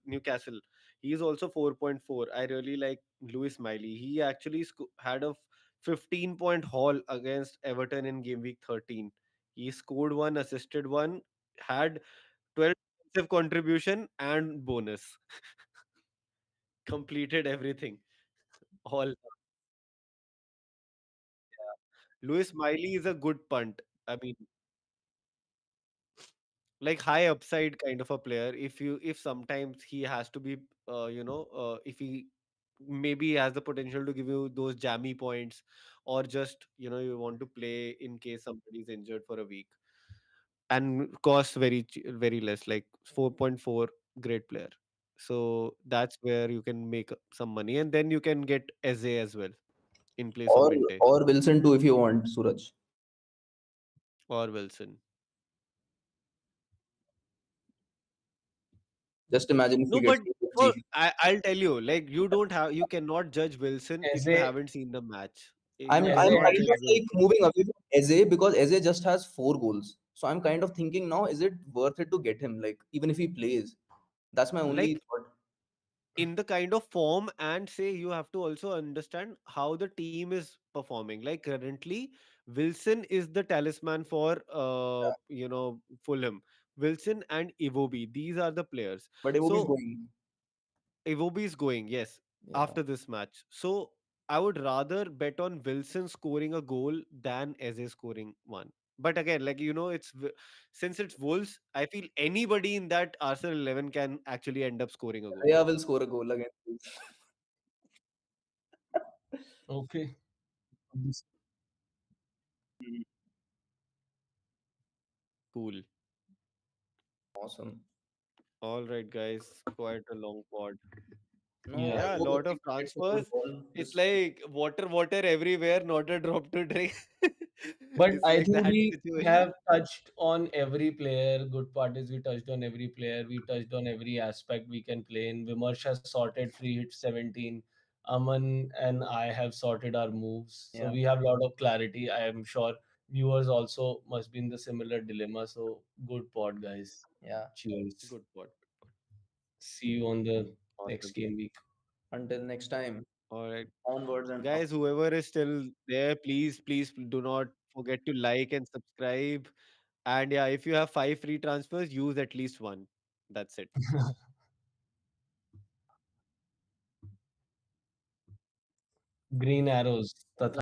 Newcastle. He's also 4.4. I really like Lewis Miley. He actually had a 15-point haul against Everton in game week 13. He scored one, assisted one, had 12 defensive contribution and bonus. Completed everything. All. Lewis Miley is a good punt. I mean, like high upside kind of a player. If sometimes he has to be if he maybe he has the potential to give you those jammy points, or just you want to play in case somebody's injured for a week, and costs very less, like 4.4, great player. So that's where you can make some money, and then you can get Eze as well in place of Or Minte or Wilson too if you want, Suraj. or Wilson. Just imagine if he No, gets but to for 50. I'll tell you, like you cannot judge Wilson if you Eze, haven't seen the match. You Eze I'm cannot had kind judge of like Wilson. moving away from Eze because Eze just has 4 goals. So I'm kind of thinking now, is it worth it to get him? Like even if he plays, that's my only Like thought. in the kind of form, and say you have to also understand how the team is performing. Like currently, Wilson is the talisman for Fulham. Wilson and Iwobi, these are the players. But Iwobi is So going. Iwobi is going, yes, Yeah. after this match. So I would rather bet on Wilson scoring a goal than Eze scoring one. But again, like since it's Wolves, I feel anybody in that Arsenal 11 can actually end up scoring a goal. Raya will score a goal against Wolves. okay. Mhm. Cool. Awesome. All right, guys, quite a long pod. No, Yeah. I Yeah, a hope lot of everyone gets a good transfers. ball. It's Just like water, water everywhere, not a drop to drink. But It's I like think that we situation. have touched on every player. Good part is we touched on every player. We touched on every aspect we can play in. Vimarsh has sorted free hit 17. Aman and I have sorted our moves. So yeah, we have a lot of clarity. I am sure viewers also must be in the similar dilemma. So good pod, guys. yeah. Cheers. Good pod. See you on the next Awesome. game week. Until next time, All right. onwards and up. Guys, whoever is still there, please do not forget to like and subscribe. And yeah, if you have 5 free transfers, use at least one. That's it. green arrows. तथा